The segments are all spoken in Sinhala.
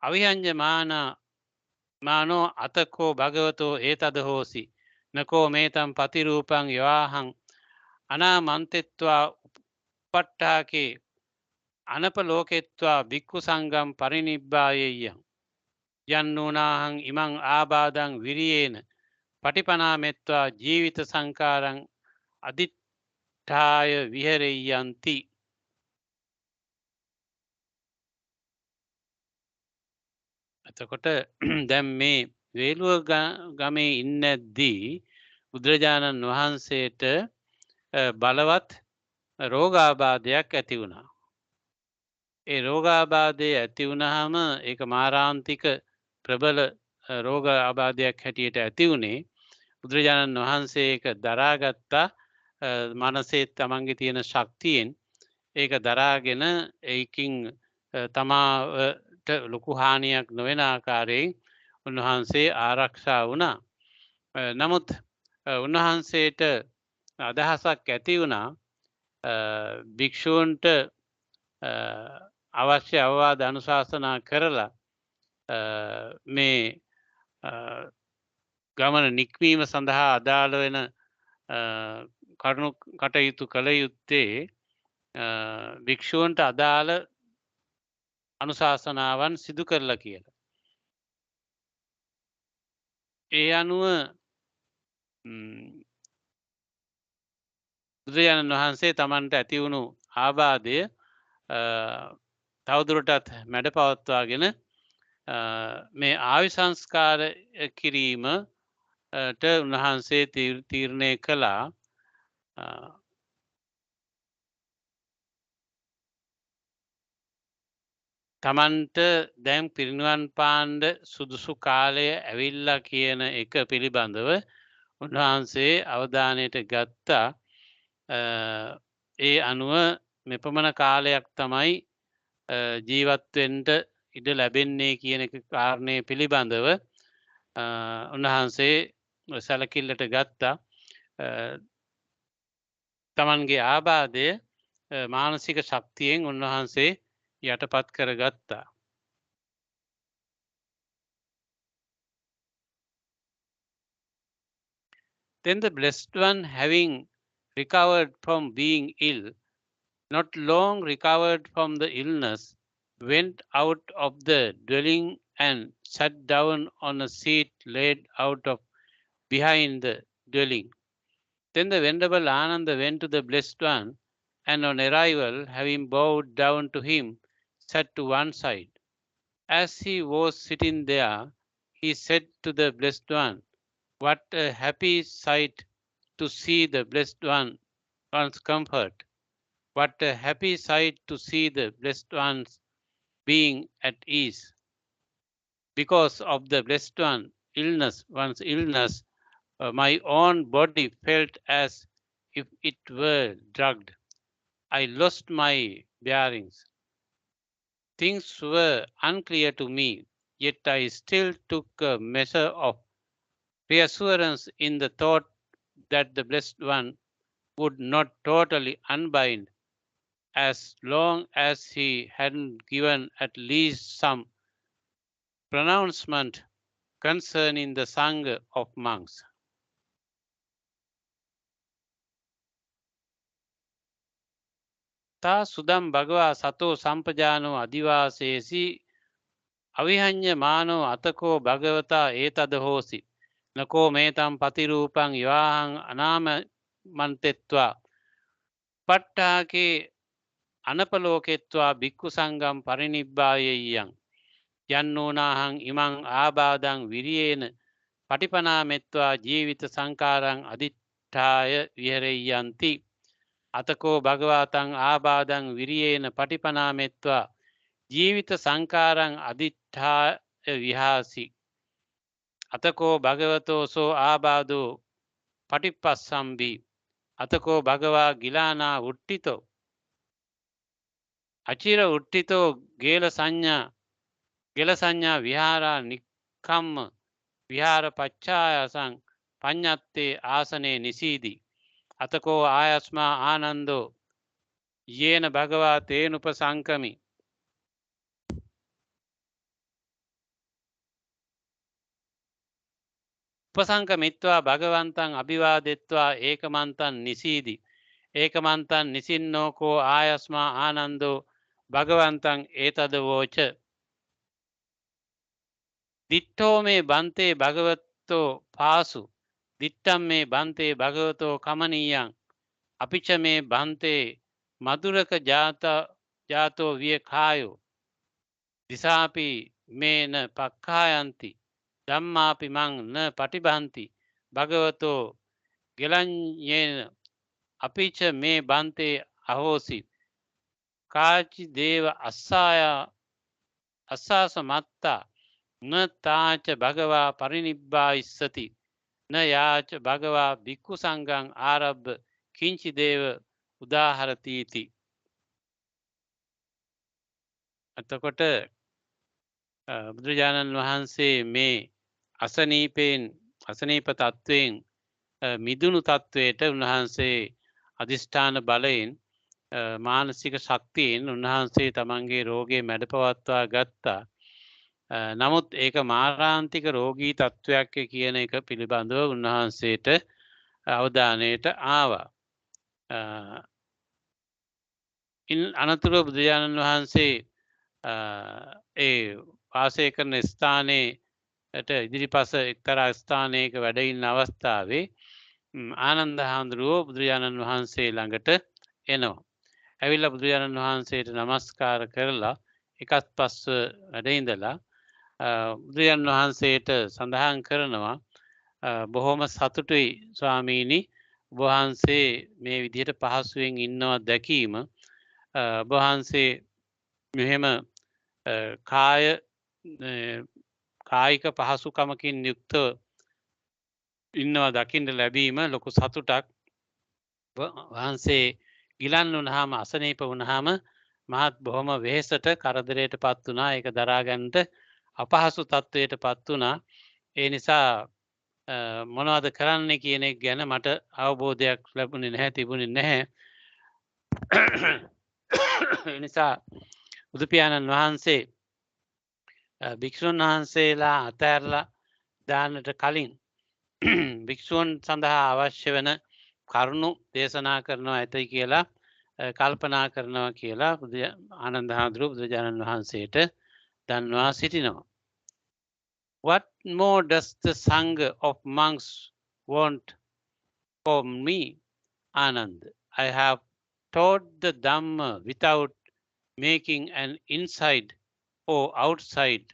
අවිහංජමාන මානෝ අතකෝ භගවතෝ ඒතද හෝසි නකෝ මේතම් පතිරූපං යවාහං අනාමන්තෙත්වා උපට්ඨාකේ අනපලෝකෙත්වා භික්ඛු සංඝම් පරිනිබ්බායෙය්‍යං යන්නෝනාහං ඉමං ආබාධං විරියේන පටිපනාමෙත්වා ජීවිත සංකාරං අදිත්ඨාය විහෙරෙය්‍යන්ති. එතකොට දැන් මේ වේලුව ගමේ ඉන්නද්දී බුදුරජාණන් වහන්සේට බලවත් රෝගාබාධයක් ඇති වුණා. ඒ රෝගාබාධය ඇති වුණාම ඒක මාරාන්තික ප්‍රබල රෝග ආබාධයක් හැටියට ඇති වුණේ බුදුරජාණන් වහන්සේ ඒක දරාගත්තා. මනසේ තමන්ගේ තියෙන ශක්තියෙන් ඒක දරාගෙන ඒකින් තමාට ලොකු හානියක් නොවන ආකාරයෙන් උන්වහන්සේ ආරක්ෂා වුණා. නමුත් උන්වහන්සේට අදහසක් ඇති වුණා භික්ෂූන්ට අවශ්‍ය අවවාද අනුශාසනා කරලා මේ ගමන නික්මීම සඳහා අදාළ වෙන කරුණු කටයුතු කළ යුත්තේ භික්ෂූන්ට අදාළ අනුශාසනාවන් සිදු කරලා කියලා. ඒ අනුව බුදුරජාණන් වහන්සේ තමන්ට ඇති වුණු ආබාධය තවදුරටත් මැඩ පවත්වාගෙන මේ ආවිසංස්කාර කිරීමට උන්වහන්සේ තීරණය කළා. තමන්ට දැන් පිරිනිවන් පාණ්ඩ සුදුසු කාලය ඇවිල්ලා කියන එක පිළිබඳව උන්වහන්සේ අවධානයට ගත්තා. ඒ අනුව මෙපමණ කාලයක් තමයි ජීවත්වෙන්ට ඉඩ ලැබෙන්නේ කියන එක කාරණය පිළිබඳව උන්වහන්සේ සැලකිල්ලට ගත්තා. තමන්ගේ ආබාධය මානසික ශක්තියෙන් උන්වහන්සේ යටපත් කරගත්තා. Then the blessed one, having recovered from being ill, not long recovered from the illness, went out of the dwelling and sat down on a seat laid out of behind the dwelling. Then the Venerable Ananda went to the blessed one, and on arrival, having bowed down to him, sat to one side. As he was sitting there, he said to the blessed one, "What a happy sight to see the blessed one's comfort! What a happy sight to see the blessed one's being at ease! Because of the blessed one's illness, my own body felt as if it were drugged. I lost my bearings. Things were unclear to me, yet I still took a measure of reassurance in the thought that the blessed one would not totally unbind as long as he hadn't given at least some pronouncement concerning the Sangha of monks." තා සුදම් භගවා සතෝ සම්පජානෝ අධිවාසේසි අවිහඤ්ඤ මානෝ අතකෝ භගවතා ඒතද හෝසි නකෝ මේතම් පතිරූපං යවාහං අනාමන්තෙත්වා පට්ඨාකේ අනපලෝකෙත්වා භික්ඛු සංඝම් පරිනිබ්බායෙය්‍යං යන්නෝනාහං ඉමං ආබාධං විරියේන පටිපනාමෙත්වා ජීවිත සංකාරං අදිත්ඨාය විහෙරෙය්‍යන්ති. අතකෝ භගවතං ආබාධං විරියේන පටිපනාමෙත්වා ජීවිත සංකාරං අදිත්ඨාය විහාසි. අතකෝ භගවතෝ සෝ ආබාධෝ පටිපස්සම්බි. අතකෝ භගවා ගිලානා උට්ටිතෝ අචිර උට්ටිතෝ ගේල සංඥා විහාරා නික්කම්ම විහාර පච්චායසං පඤ්ඤත්තේ ආසනේ නිසීදී. අතකෝ ආයස්මා ආනන්දෝ යේන භගවා තේනුපසංකමි. උපසංකමිත්වා භගවන්තං අභිවාදෙත්වා ඒකමන්තං නිසීදි ඒකමන්තං නිසින්නෝකෝ ආයස්මා ආනන්දෝ භගවන්තං ඒතදවෝච දිට්ඨෝ මේ බන්තේ භගවත්තෝ පාසු දිට්ඨම් මේ බන්තේ භගවතෝ කමනීයං අපිච මේ බන්තේ මදුරක ජාතෝ විය කායෝ දිසාපි මේන පක්ඛායන්ති ධම්මාපි මං න පටිබන්ති භගවතෝ ගෙලඤ්ඤේන අපිච මේ බන්තේ අහෝසි කාචි දේව අස්සාස මත්තා න තාච භගවා පරිනිබ්බා ඉස්සති න යාච භගවා භික්ඛු සංඝං ආරබ්බ කිංචි දේව උදාහරතීති. එතකොට බුදුරජාණන් වහන්සේ මේ අසනීප තත්වයෙන් මිදුණු තත්වයට උන්වහන්සේ අධිෂ්ඨාන බලයෙන් මානසික ශක්තියෙන් උන්වහන්සේ තමන්ගේ රෝගය මැඩපවත්වා ගත්තා. නමුත් ඒක මාරාන්තික රෝගී තත්ත්වයක් කියන එක පිළිබඳව උන්වහන්සේට අවධානයට ආවා. අනතුරුව බුදුරජාණන් වහන්සේ ඒ වාසය කරන ස්ථානයට ඉදිරිපස එක්තරා ස්ථානයක වැඩ ඉන්න අවස්ථාවේ ආනන්ද හාමුදුරුවෝ බුදුරජාණන් වහන්සේ ළඟට එනවා. ඇවිල්ලා බුදුරජාණන් වහන්සේට නමස්කාර කරලා එකත් පස්ව වැඩ ඉඳලා බුදුරජාණන් වහන්සේට සඳහන් කරනවා බොහොම සතුටුයි ස්වාමීනි වහන්සේ මේ විදිහට පහසුවෙන් ඉන්නවා දැකීම වහන්සේ මෙහෙම කායික පහසුකමකින් යුක්තව ඉන්නවා දකින්න ලැබීම ලොකු සතුටක්. වහන්සේ ගිලන් වුණාම අසනීප වුණාම මහත් බොහොම වෙහෙසට කරදරයට පත් වුණා. ඒක දරා ගන්නට අපහසු තත්වයට පත් වුණා. ඒ නිසා මොනවද කරන්න කියන එක ගැන මට අවබෝධයක් ලැබුණේ නැහැ තිබුණේ නැහැ. ඒ නිසා බුදු පියාණන් වහන්සේ භික්ෂුන් වහන්සේලා අතහැරලා දාන්නට කලින් භික්ෂුන් සඳහා අවශ්‍ය වෙන කරුණු දේශනා කරනවා ඇතයි කියලා කල්පනා කරනවා කියලා ආනන්ද හාමුදුරුවෝ බුදුරජාණන් වහන්සේට දන්වා සිටිනවා. What more does the Sangha of monks want from me, Anand? I have taught the Dhamma without making an inside or outside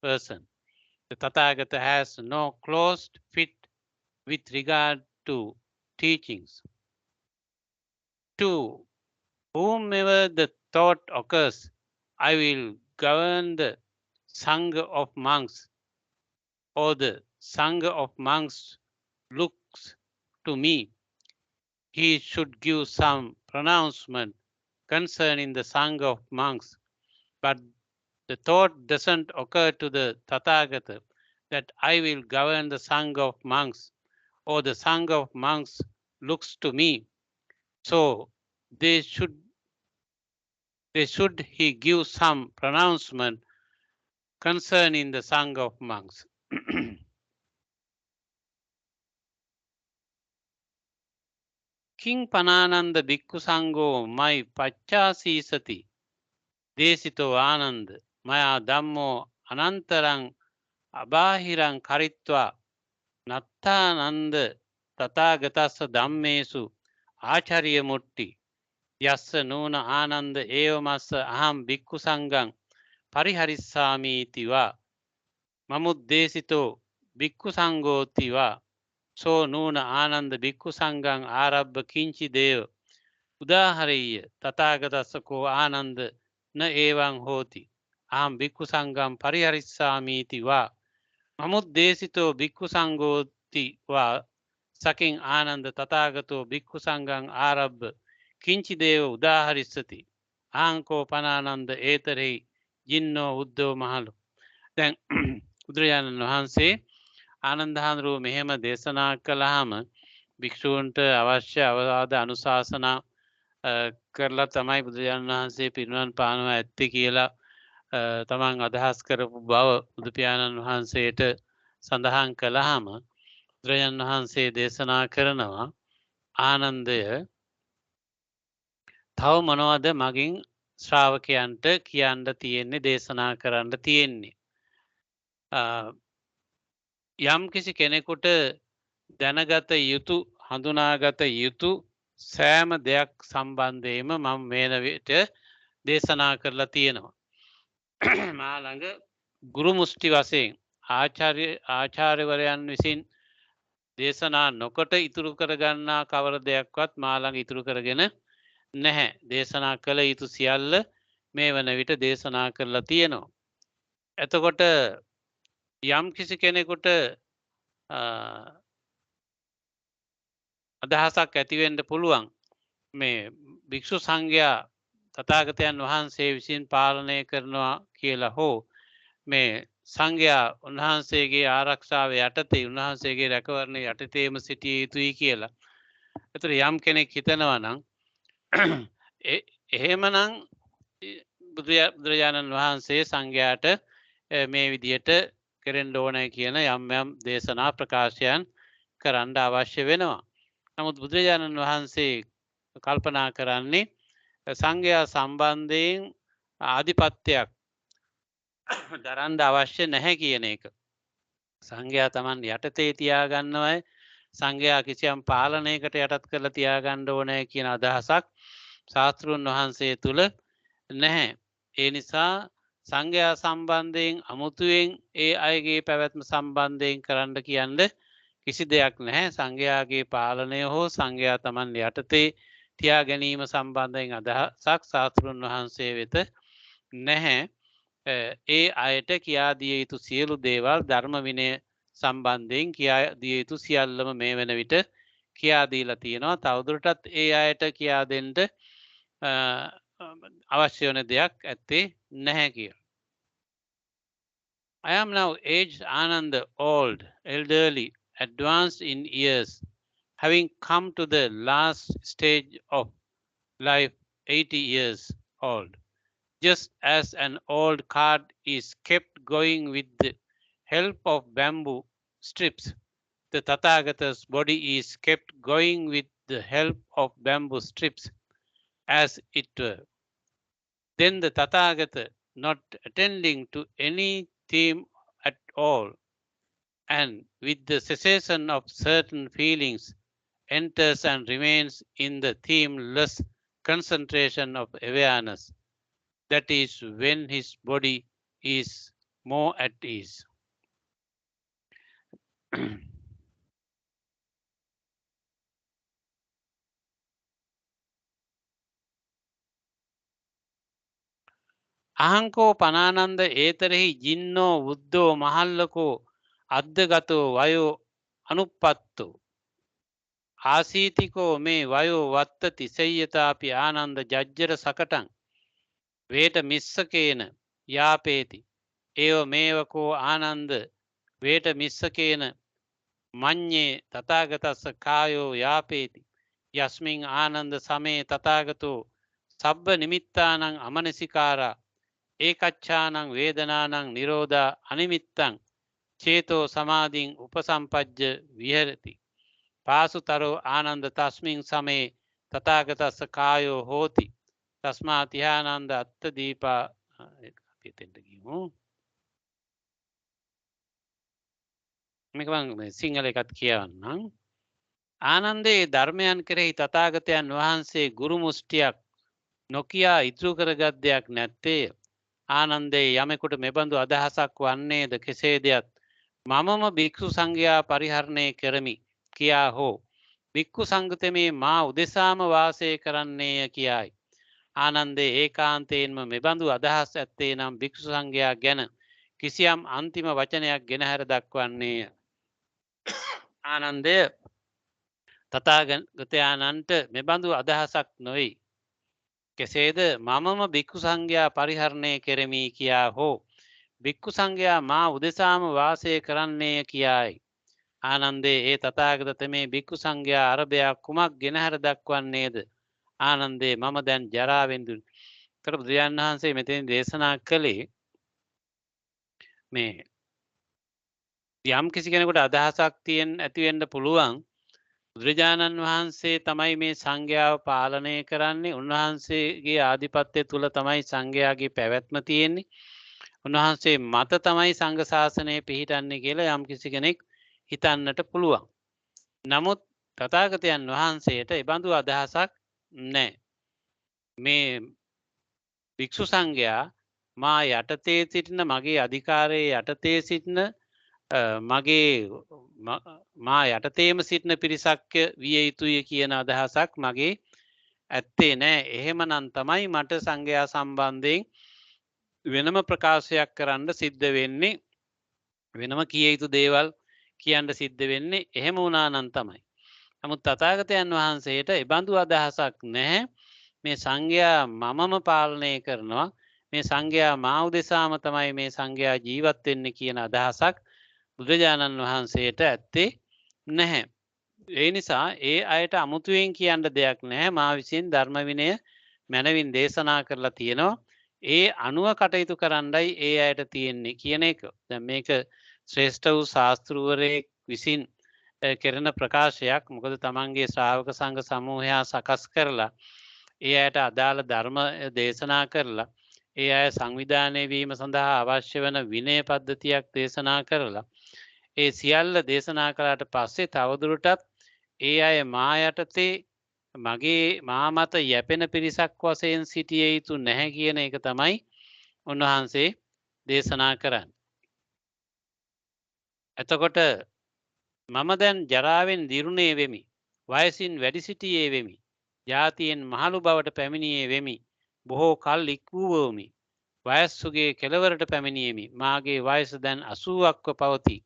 person. The Tathagata has no closed fit with regard to teachings. To whomever the thought occurs, I will govern the Sangha of monks, or the Sangha of monks looks to me. He should give some pronouncement concerning the Sangha of monks, but the thought doesn't occur to the Tathagata that I will govern the Sangha of monks, or the Sangha of monks looks to me. So they should he give some pronouncement concerning the Sangha of monks. King Panananda Bhikkhu Sangho mai pachchasisati desito Ananda maya dhammo anantarang abahirang karitva nattananda tathagatassa dhammesu acharya mutti yassa nuna ananda evamassa aham bhikkhu sangham pariharissami itiva mamuddesito bhikkhu sanghoti va so nuna ananda bhikkhu sangham arabba kinchi deva udahareyya tathagatassa ko ananda na evam hoti aham bhikkhu sangham pariharissami itiva mamuddesito bhikkhu sanghoti va saking ananda tathagato bhikkhu sangham arabba kinchi deva udaharissati ahanko panananda eතරෙහි ජින්නෝ උද්දව මහලු. දැන් බුදුරජාණන් වහන්සේ ආනන්ද හාමුදුරුවෝ මෙහෙම දේශනා කළාම භික්ෂූන්ට අවශ්‍ය අවවාද අනුශාසනා කරලා තමයි බුදුරජාණන් වහන්සේ පිරිනිවන් පානවා ඇත්තේ කියලා තමන් අදහස් කරපු බව බුදු පියාණන් වහන්සේට සඳහන් කළාම බුදුරජාණන් වහන්සේ දේශනා කරනවා ආනන්දය තව මොනවද මගින් ශ්‍රාවකයන්ට කියන්න තියෙන්නේ දේශනා කරන්න තියෙන්නේ. යම් කිසි කෙනෙකුට දැනගත යුතු හඳුනාගත යුතු සෑම දෙයක් සම්බන්ධයම මම මේන විට දේශනා කරලා තියෙනවා. මා ළඟ ගුරු මුස්ටි වශයෙන් ආචාර්යවරයන් විසින් දේශනා නොකොට ඉතුරු කරගන්නා කවර දෙයක්වත් මා ළඟ ඉතුරු කරගෙන නැහැ. දේශනා කළ යුතු සියල්ල මේ වන විට දේශනා කරලා තියෙනවා. එතකොට යම් කිසි කෙනෙකුට අදහසක් ඇතිවෙන්න පුළුවන් මේ භික්ෂු සංඝයා තථාගතයන් වහන්සේ විසින් පාලනය කරනවා කියලා හෝ මේ සංඝයා උන්වහන්සේගේ ආරක්ෂාව යටතේ උන්වහන්සේගේ රැකවරණය යටතේම සිටිය යුතුයි කියලා. ඒතර යම් කෙනෙක් හිතනවා නම් එහෙමනම් බුදුරජාණන් වහන්සේ සංඝයාට මේ විදියට කෙරෙන්න ඕනේ කියන යම් යම් දේශනා ප්‍රකාශයන් කරන්න අවශ්‍ය වෙනවා. නමුත් බුදුරජාණන් වහන්සේ කල්පනා කරන්නේ සංඝයා සම්බන්ධයෙන් ආධිපත්‍යයක් දරන්න අවශ්‍ය නැහැ කියන එක. සංඝයා Taman යටතේ තියාගන්නවයි සංඝයා කිසියම් පාලනයකට යටත් කරලා තියාගන්න ඕනේ කියන අදහසක් ශාස්ත්‍රඥ වහන්සේ තුල නැහැ. ඒ නිසා සංඝයා සම්බන්ධයෙන් අමුතුවෙන් ඒ අයගේ පැවැත්ම සම්බන්ධයෙන් කරන්න කියන්න කිසි දෙයක් නැහැ. සංඝයාගේ පාලනය හෝ සංඝයා Taman යටතේ තියා ගැනීම සම්බන්ධයෙන් අදහසක් ශාස්ත්‍රඥ වහන්සේ වෙත නැහැ. ඒ අයට කියා දිය යුතු සියලු දේවල් ධර්ම විනය සම්බන්ධයෙන් කියා දිය යුතු සියල්ලම මේ වෙන විට කියා දීලා තියෙනවා. තවදුරටත් ඒ අයට කියා දෙන්න අවශ්‍ය වන දෙයක් ඇත්තේ නැහැ කියලා. I am now aged Ananda, old, elderly, advanced in years, having come to the last stage of life, 80 years old. Just as an old cart is kept going with the help of bamboo strips, the Tathagata's body is kept going with the help of bamboo strips, as it were. Then the Tathagata, not attending to any theme at all, and with the cessation of certain feelings, enters and remains in the themeless concentration of awareness. That is when his body is more at ease. අහංකෝ පනානන්ද ඒතරෙහි ජින්නෝ බුද්ධෝ මහල්ලකෝ අද්දගතෝ වයෝ අනුප්පත්තෝ ආසීතිකෝ මේ වයෝ වත්තති සෙය්‍යතාපි ආනන්ද ජජ්ජර සකටං වේට මිස්සකේන යාපේති ඒව මේවකෝ ආනන්ද වේට මිස්සකේන මඤ්ඤේ තථාගතස්ස කායෝ යාපේති යස්මින් ආනන්ද සමේ තථාගතෝ සබ්බ නිමිත්තානං අමනසිකාරා ඒකච්ඡානං වේදනානං නිරෝධා අනිමිත්තං චේතෝ සමාධින් උපසම්පජ්ජ විහෙරති පාසුතරෝ ආනන්ද තස්මින් සමේ තථාගතස්ස කායෝ හෝති තස්මා තිහානන්ද අත්ත දීපා පිටෙන්ට ගිමු මේක මම සිංහල එකත් කියවන්නම් ආනන්දේ ධර්මයන් කෙරෙහි තථාගතයන් වහන්සේ ගුරු මුස්ටියක් නොකියා ඉතුරු කරගත් දෙයක් නැත්තේ ආනන්දේ යමෙකුට මෙබඳු අදහසක් වන්නේද කෙසේදයත් මමම භික්ෂු සංඝයා පරිහරණය කරමි කියා හෝ භික්ඛු සංගතමේ මා උදෙසාම වාසය කරන්නේය කියයි. ආනන්දේ ඒකාන්තයෙන්ම මෙබඳු අදහස් ඇත්තේ නම් භික්ෂු සංඝයා ගැන කිසියම් අන්තිම වචනයක් ගෙනහැර දක්වන්නේය. ආනන්දය තථාගතයන්න්ට මෙබඳු අදහසක් නොවේ. කෙසේද මමම භික්ඛු සංඝයා පරිහරණය කෙරෙමි කියා හෝ භික්ඛු සංඝයා මා උදෙසාම වාසය කරන්නේය කියයි. ආනන්දේ ඒ තථාගත තෙමේ භික්ඛු සංඝයා අරබයා කුමක් ගෙනහැර දක්වන්නේද? ආනන්දේ මම දැන් ජරාවෙන් දුක්. කර බුදුන් වහන්සේ මෙතෙන් දේශනා කළේ මේ යම් කිසි කෙනෙකුට අදහසක් ඇති වෙන්න පුළුවන් බුදුරජාණන් වහන්සේ තමයි මේ සංඝයාව පාලනය කරන්නේ. උන්වහන්සේගේ ආධිපත්‍ය තුල තමයි සංඝයාගේ පැවැත්ම තියෙන්නේ. උන්වහන්සේ මත තමයි සංඝ ශාසනය පිහිටන්නේ කියලා යම් කිසි කෙනෙක් හිතන්නට පුළුවන්. නමුත් තථාගතයන් වහන්සේට එබඳු අදහසක් නැහැ. මේ භික්ෂු සංඝයා මා යටතේ සිටින මගේ අධිකාරයේ යටතේ සිටින මගේ මා යටතේම සිටින පිරිසක් විය යුතුය කියන අදහසක් මගේ ඇත්තේ නෑ. එහෙමනම් තමයි මට සංඝයා සම්බන්ධයෙන් වෙනම ප්‍රකාශයක් කරන්න සිද්ධ වෙන්නේ. වෙනම කිය යුතු දේවල් කියන්න සිද්ධ වෙන්නේ. එහෙම වුණා නම් තමයි. නමුත් තථාගතයන් වහන්සේට එබඳු අදහසක් නැහැ. මේ සංඝයා මමම පාලනය කරනවා. මේ සංඝයා මා උදෙසාම තමයි මේ සංඝයා ජීවත් වෙන්නේ කියන අදහසක් බුදුරජාණන් වහන්සේට ඇත්තේ නැහැ. ඒ නිසා ඒ අයට අමුතුවෙන් කියන්න දෙයක් නැහැ. මා විසින් ධර්ම විනය මැනවින් දේශනා කරලා තියෙනවා. ඒ අනුව කටයුතු කරන්නයි ඒ අයට තියෙන්නේ කියන එක. දැන් මේක ශ්‍රේෂ්ඨ වූ ශාස්ත්‍රූවරයෙක් විසින් කෙරෙන ප්‍රකාශයක්. මොකද තමන්ගේ ශ්‍රාවක සංඝ සමූහයා සකස් කරලා ඒ අයට අදාළ ධර්ම දේශනා කරලා ඒ අය සංවිධානය වීම සඳහා අවශ්‍ය වන විනය පද්ධතියක් දේශනා කරලා ඒ සියල්ල දේශනා කළාට පස්සේ තවදුරටත් ඒ අය මා යටතේ මගේ මා මත යැපෙන පිරිසක් වශයෙන් සිටිය යුතු නැහැ කියන එක තමයි උන්වහන්සේ දේශනා කරන්නේ. එතකොට මම දැන් ජරාවෙන් දිරුණේ වෙමි. වයසින් වැඩි සිටියේ වෙමි. ජාතියෙන් මහලු බවට පැමිණියේ වෙමි. බොහෝ කල් ඉක්වූවමි. වයස්සුගේ කෙළවරට පැමිණියෙමි. මාගේ වයස දැන් 80ක්ව පවතී.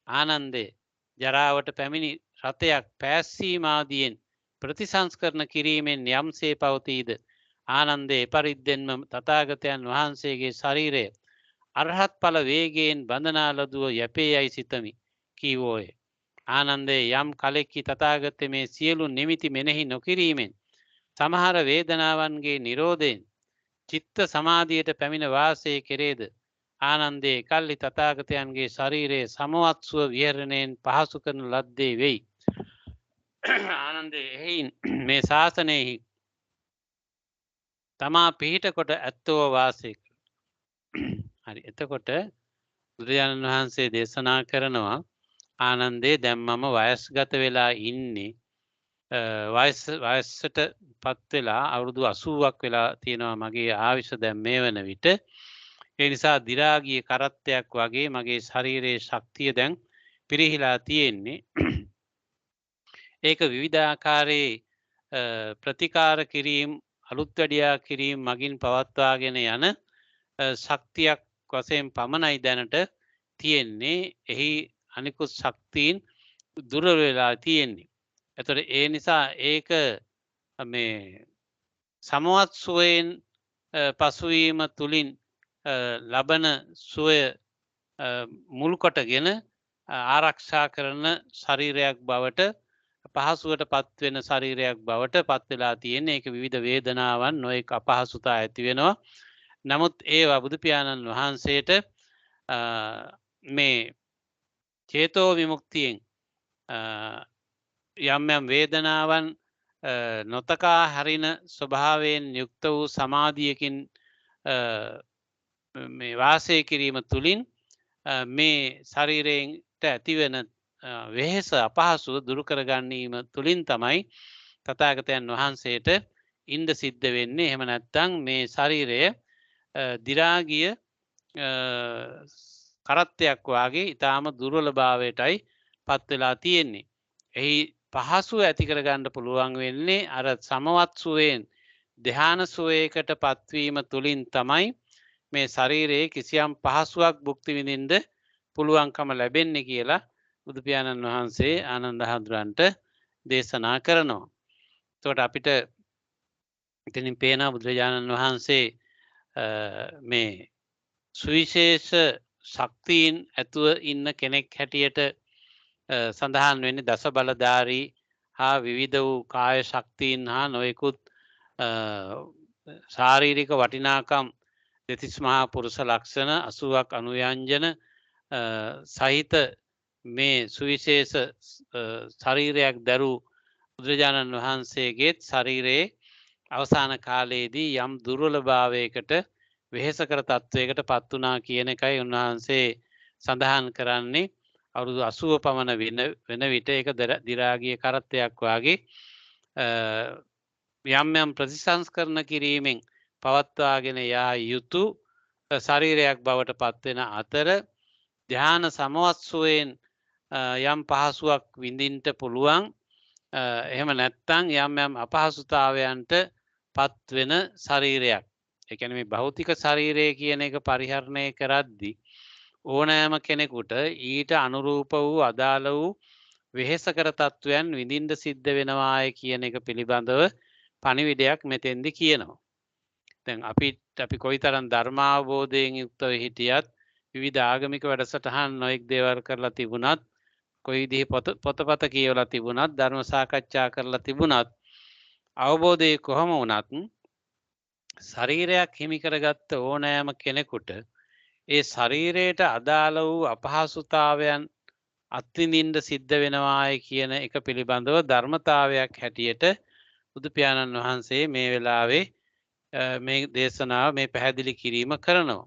ආනන්දේ ජරාවට පැමිණි රථයක් පෑස්සීමාදියෙන් ප්‍රතිසංස්කරණ කිරීමෙන් යම්සේ පවතීද ආනන්දේ පරිද්දෙන්ම තථාගතයන් වහන්සේගේ ශරීරය අරහත් ඵල වේගයෙන් බඳනා ලදුව යැපේ යයි සිතමි කීවෝය. ආනන්දේ යම් කලෙකි තථාගත මේ සියලු නිමිති මෙනෙහි නොකිරීමෙන් සමහර වේදනාවන්ගේ නිරෝධයෙන් චිත්ත සමාධියට පැමිණ වාසය කෙරේද ආනන්දේ කල්ලි තථාගතයන්ගේ ශරීරයේ සමවත්සුව විහරණයෙන් පහසු කරන ලද්දේ වෙයි. ආනන්දේ එයින් මේ ශාසනයෙහි තමා පිහිට කොට ඇත්තෝ වාසය හරි. එතකොට බුදුරජාණන් වහන්සේ දේශනා කරනවා ආනන්දේ දැන් මම වයස්ගත වෙලා ඉන්නේ. වයසට පත් වෙලා අවුරුදු 80ක් වෙලා තියෙනවා මගේ ආයුෂ දැන් මේ වන විට. ඒ නිසා දි รา ගිය කරත්තයක් වගේ මගේ ශරීරයේ ශක්තිය දැන් පිරිහිලා තියෙන්නේ. ඒක විවිධාකාරයේ ප්‍රතිකාර කිරීම අලුත් වැඩියා කිරීම මගින් පවත්වාගෙන යන ශක්තියක් වශයෙන් පමණයි දැනට තියෙන්නේ. එහි අනිකුත් ශක්තියින් දුර්වල වෙලා තියෙන්නේ. එතකොට ඒ නිසා ඒක මේ සමවත් සුවයෙන් පසුවීම තුලින් ලබන සුවය මුල් කොටගෙන ආරක්ෂා කරන ශරීරයක් බවට පහසුවට පත් වෙන ශරීරයක් බවට පත් වෙලා තියෙන්නේ. ඒක විවිධ වේදනාවන් නොඑක අපහසුතා ඇති වෙනවා. නමුත් ඒවා බුදු පියාණන් වහන්සේට මේ චේතෝ විමුක්තියෙන් යම් යම් වේදනාවන් නොතකා හරින ස්වභාවයෙන් යුක්ත වූ සමාධියකින් මේ වාසය කිරීම තුළින් මේ ශරීරයට ඇතිවෙන වෙහෙස අපහසුව දුරු කර ගැනීම තුළින් තමයි තථාගතයන් වහන්සේට ඉන්ද සිද්ධ වෙන්නේ. එහෙම නැත්නම් මේ ශරීරය දි รา ගිය කරත්තයක් වාගේ ඊටාම දුර්වලභාවයටයි පත් වෙලා තියෙන්නේ. එහි පහසුව ඇති කර ගන්න පුළුවන් වෙන්නේ අර සමවත් සුවයෙන් ධ්‍යාන සුවයකට පත්වීම තුළින් තමයි මේ ශරීරයේ කිසියම් පහසුවක් භුක්ති විඳින්න පුළුවන්කම ලැබෙන්නේ කියලා බුදු පියාණන් වහන්සේ ආනන්ද හඳුරන්ට දේශනා කරනවා. එතකොට අපිට ඉතින් පේනවා බුදුරජාණන් වහන්සේ මේ සුවිශේෂ ශක්තියින් ඇතුව ඉන්න කෙනෙක් හැටියට සඳහන් වෙන්නේ දස බලධාරී හා විවිධ වූ කාය ශක්තියින් හා නොයෙකුත් ශාරීරික වටිනාකම් දෙතිස් මහා පුරුෂ ලක්ෂණ 80ක් අනුයන්ජන සහිත මේ සුවිශේෂ ශරීරයක් දරූ බුදුරජාණන් වහන්සේගේත් ශරීරයේ අවසාන කාලයේදී යම් දුර්වලභාවයකට වෙහෙසකර තත්ත්වයකට පත් වුණා කියන එකයි උන්වහන්සේ සඳහන් කරන්නේ. අවුරුදු 80 පමණ වෙන විට ඒක දිරාගිය කරත්තයක් වාගේ යම් යම් ප්‍රතිසංස්කරණ කිරීමෙන් පවත්වාගෙන යා යුතු ශරීරයක් බවට පත්වෙන අතර ධ්‍යාන සමවත්සුවෙන් යම් පහසුවක් විඳින්ට පුළුවන්. එහෙම නැත්තං යම් යම් අපහසුතාවයන්ට පත්වෙන ශරීරයක්. ඒ කියන්නේ මේ භෞතික ශරීරය කියන එක පරිහරණය කරද්දී ඕනෑම කෙනෙකුට ඊට අනුරූප වූ අදාළ වූ වෙහෙසකර තත්ත්වයන් විඳින්න සිද්ධ වෙනවාය කියන එක පිළිබඳව පණිවිඩයක් මෙතෙන්දි කියනවා. දැන් අපි කොයිතරම් ධර්මාවබෝධයෙන් යුක්තව හිටියත් විවිධ ආගමික වැඩසටහන් නොයෙක් දේවල් කරලා තිබුණත් කොයි විදිහේ පොතපත කියවලා තිබුණත් ධර්ම සාකච්ඡා කරලා තිබුණත් අවබෝධය කොහොම වුණත් ශරීරයක් හිමි කරගත්ත ඕනෑම කෙනෙකුට ඒ ශරීරයට අදාළ වූ අපහසුතාවයන් අත්විඳින්න සිද්ධ වෙනවායි කියන එක පිළිබඳව ධර්මතාවයක් හැටියට බුදු පියාණන් වහන්සේ මේ වෙලාවේ මේ දේශනාව මේ පැහැදිලි කිරීම කරනවා.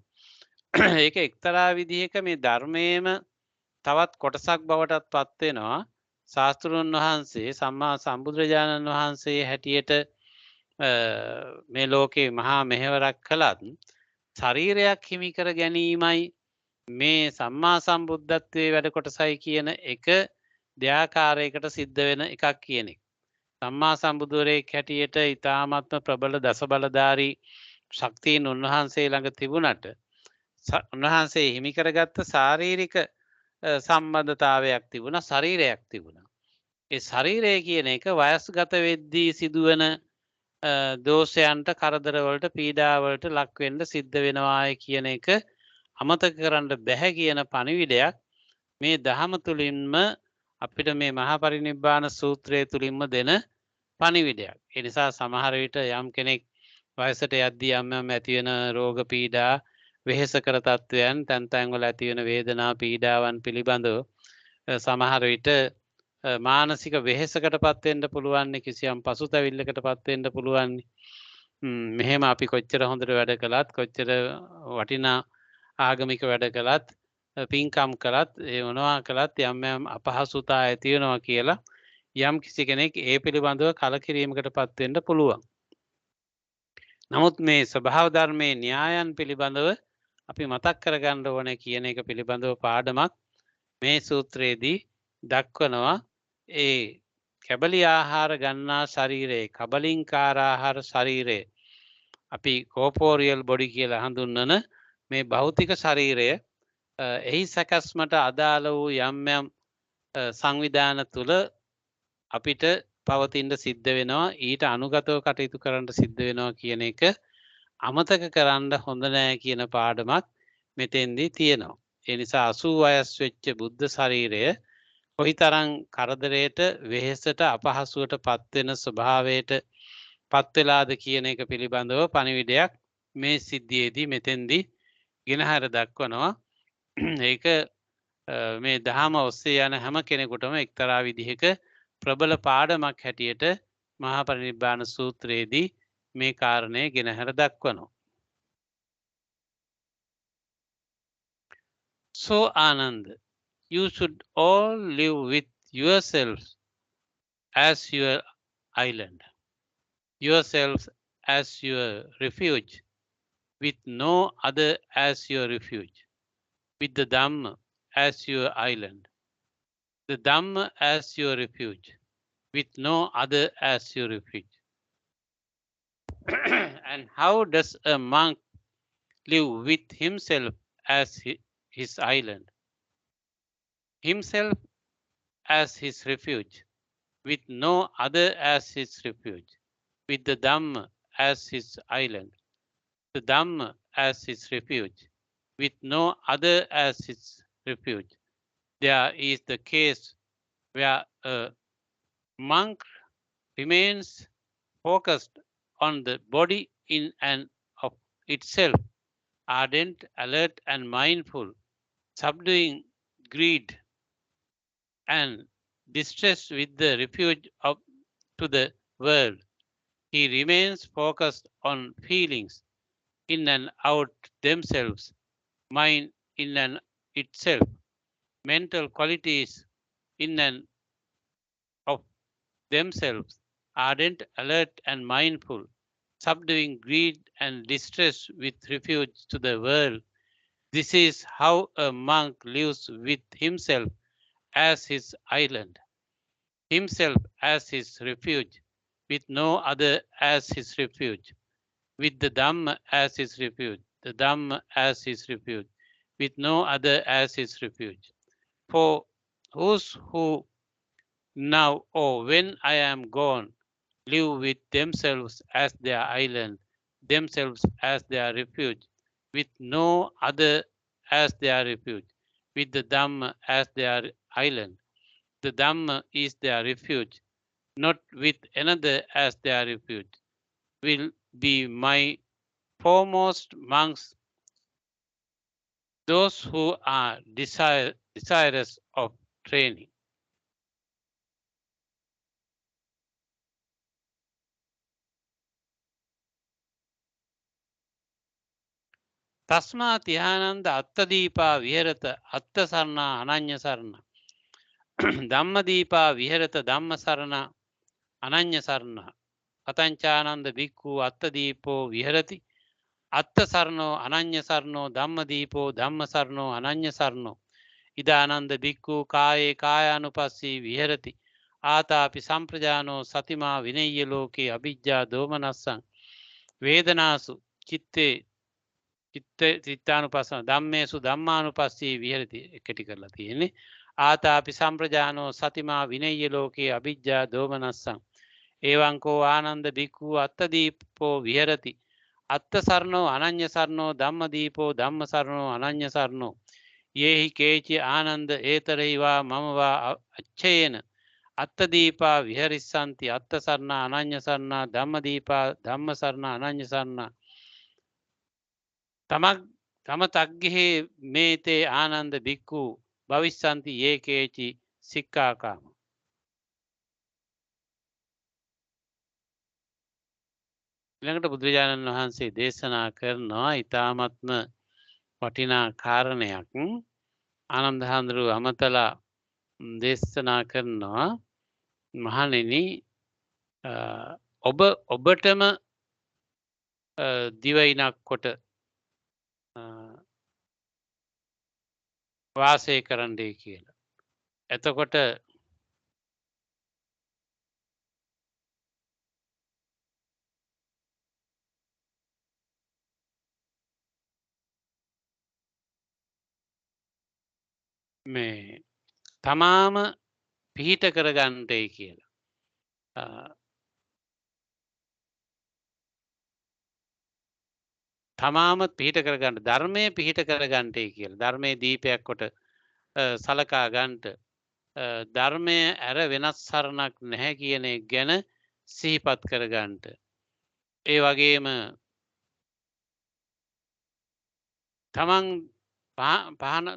ඒක එක්තරා විදිහක මේ ධර්මයේම තවත් කොටසක් බවටත් පත් වෙනවා. ශාස්ත්‍රඥ වහන්සේ සම්මා සම්බුදුරජාණන් වහන්සේ හැටියට මේ ලෝකේ මහා මෙහෙවරක් කළත් ශරීරයක් හිමි කර ගැනීමයි මේ සම්මා සම්බුද්ධත්වයේ වැඩ කොටසයි කියන එක දෙආකාරයකට සිද්ධ වෙන එකක් කියන එක. සම්මා සම්බුදුරෙක් හැටියට ඊ타මාත්ම ප්‍රබල දසබලධාරී ශක්තියින් උන්වහන්සේ ළඟ තිබුණට උන්වහන්සේ හිමි කරගත්ත ශාරීරික සම්බන්ධතාවයක් තිබුණා, ශරීරයක් තිබුණා. ඒ ශරීරය කියන එක වයස්ගත වෙද්දී සිදුවන දෝෂයන්ට, කරදරවලට, පීඩාවලට ලක් වෙන්න සිද්ධ වෙනවායි කියන එක අමතක කරන්න බැහැ කියන පණිවිඩයක් මේ දහම තුලින්ම අපිට මේ මහා පරිනිබ්බාන සූත්‍රය තුලින්ම දෙන පණිවිඩයක්. ඒ නිසා සමහර විට යම් කෙනෙක් වයසට යද්දී යම් ඇති වෙන රෝග පීඩා, වෙහෙසකර තත්වයන්, තැන් තැන්වල ඇති වෙන වේදනා පීඩාවන් පිළිබඳව සමහර විට මානසික වෙහෙසකටපත් වෙන්න පුළුවන්, කිසියම් පසුතැවිල්ලකටපත් වෙන්න පුළුවන්. මෙහෙම අපි කොච්චර හොඳට වැඩ කළත්, කොච්චර වටිනා ආගමික වැඩ කළත්, පින්කම් කළත්, ඒ මොනවා කළත් යම් යම් අපහසුතා ඇති වෙනවා කියලා යම් කිසි කෙනෙක් ඒ පිළිබඳව කලකිරීමකටපත් වෙන්න පුළුවන්. නමුත් මේ ස්වභාව ධර්මයේ න්‍යායන් පිළිබඳව අපි මතක් කරගන්න ඕනේ කියන එක පිළිබඳව පාඩමක් මේ සූත්‍රයේදී දක්වනවා. ඒ කැබලි ආහාර ගන්නා ශරීරයේ, කබලින්කාර ආහාර ශරීරයේ, අපි කෝපෝරියල් බොඩි කියලා හඳුන්වන මේ භෞතික ශරීරය එහි සැකස්මට අදාළ වූ යම් යම් සංවිධාන තුල අපිට පවතින්න සිද්ධ වෙනවා, ඊට අනුගතව කටයුතු කරන්න සිද්ධ වෙනවා කියන එක අමතක කරන්න හොඳ නෑ කියන පාඩමක් මෙතෙන්දී තියෙනවා. ඒ නිසා 80 වයස් වෙච්ච බුද්ධ ශරීරය කොයිතරම් කරදරයට, වෙහෙසට, අපහසුවට පත් වෙන ස්වභාවයට පත් වෙලාද කියන එක පිළිබඳව පණිවිඩයක් මේ සිද්ධියේදී මෙතෙන්දී ගෙනහැර දක්වනවා. ඒක මේ දහම ඔස්සේ යන හැම කෙනෙකුටම එක්තරා විදිහක ප්‍රබල පාඩමක් හැටියට මහා පරිනිබ්බාන සූත්‍රයේදී මේ කාරණය ගෙනහැර දක්වනවා. So Anand, you should all live with yourselves as your island, yourselves as your refuge, with no other as your refuge, with the Dhamma as your island, the Dhamma as your refuge, with no other as your refuge. And how does a monk live with himself as his island, himself as his refuge, with no other as his refuge, with the Dhamma as his island, the Dhamma as his refuge, with no other as his refuge? There is the case where a monk remains focused on the body in and of itself, ardent, alert, and mindful, subduing greed, and distressed with the refuge of to the world. He remains focused on feelings in and out themselves, mind in and itself, mental qualities in and of themselves, ardent, alert, and mindful, subduing greed and distress with refuge to the world. This is how a monk lives with himself as his island, himself as his refuge, with no other as his refuge, with the Dhamma as his refuge, the Dhamma as his refuge, with no other as his refuge. For those who now or when I am gone live with themselves as their island, themselves as their refuge, with no other as their refuge, with the Dhamma as their island. The Dhamma is their refuge, not with another as their refuge, will be my foremost monks, those who are desirous of training. තස්මා තියානන්ද අත්තදීපා විහෙරත අත්ත සරණා අනඤ්‍ය සරණ ධම්මදීපා විහෙරත ධම්ම සරණ අනඤ්‍ය සරණ කතංචානන්ද බික්ඛු අත්තදීපෝ විහෙරති අත්ත සරණෝ අනඤ්‍ය සරණෝ ධම්මදීපෝ ධම්ම සරණෝ අනඤ්‍ය සරණෝ ඉදානන්ද බික්ඛු කායේ කායානුපස්සී විහෙරති ආතාපි සම්ප්‍රජානෝ සතිමා විනෙය්‍ය ලෝකේ අවිජ්ජා දෝමනස්සං වේදනාසු චිත්තේ චිත්තානුපස්සන ධම්මේසු ධම්මානුපස්සී විහෙරති එකටි කරලා තියෙන්නේ ආතාපි සම්ප්‍රජානෝ සතිමා විනෙය්‍ය ලෝකේ අවිජ්ජා දෝමනස්සං එවං කෝ ආනන්ද බික්ඛු අත්තදීපෝ විහෙරති අත්ත සරණෝ අනඤ්‍ය සරණෝ ධම්මදීපෝ ධම්ම සරණෝ අනඤ්‍ය සරණෝ යේහි කේචි ආනන්ද ඒතරෙහිවා මමවා අච්ඡේන අත්තදීපා විහෙරිස්සanti අත්ත සරණා අනඤ්‍ය සරණා ධම්මදීපා ධම්ම සරණා අනඤ්‍ය සරණා තම තග්ගෙහි මේතේ ආනන්ද බික්ඛු භවිස්සanti යේ කේචි සික්ඛාකාම. ඊළඟට බුදුරජාණන් වහන්සේ දේශනා කරනවා ඊ타මත්ම වටිනා කාරණයක්. ආනන්ද හාමුදුරුව අමතලා දේශනා කරනවා මහණෙනි ඔබටම දිවයිනක් කොට වාසය කරන්නයි කියලා. එතකොට මේ තමාම පිහිට කරගන්නයි කියලා. තමාම පිහිට කරගන්න ධර්මය පිහිට කරගන්නයි කියලා. ධර්මයේ දීපයක් කොට සලකා ගන්නට ධර්මය ඇර වෙනස් සරණක් නැහැ කියන එක ගැන සිහිපත් කරගන්නට. ඒ වගේම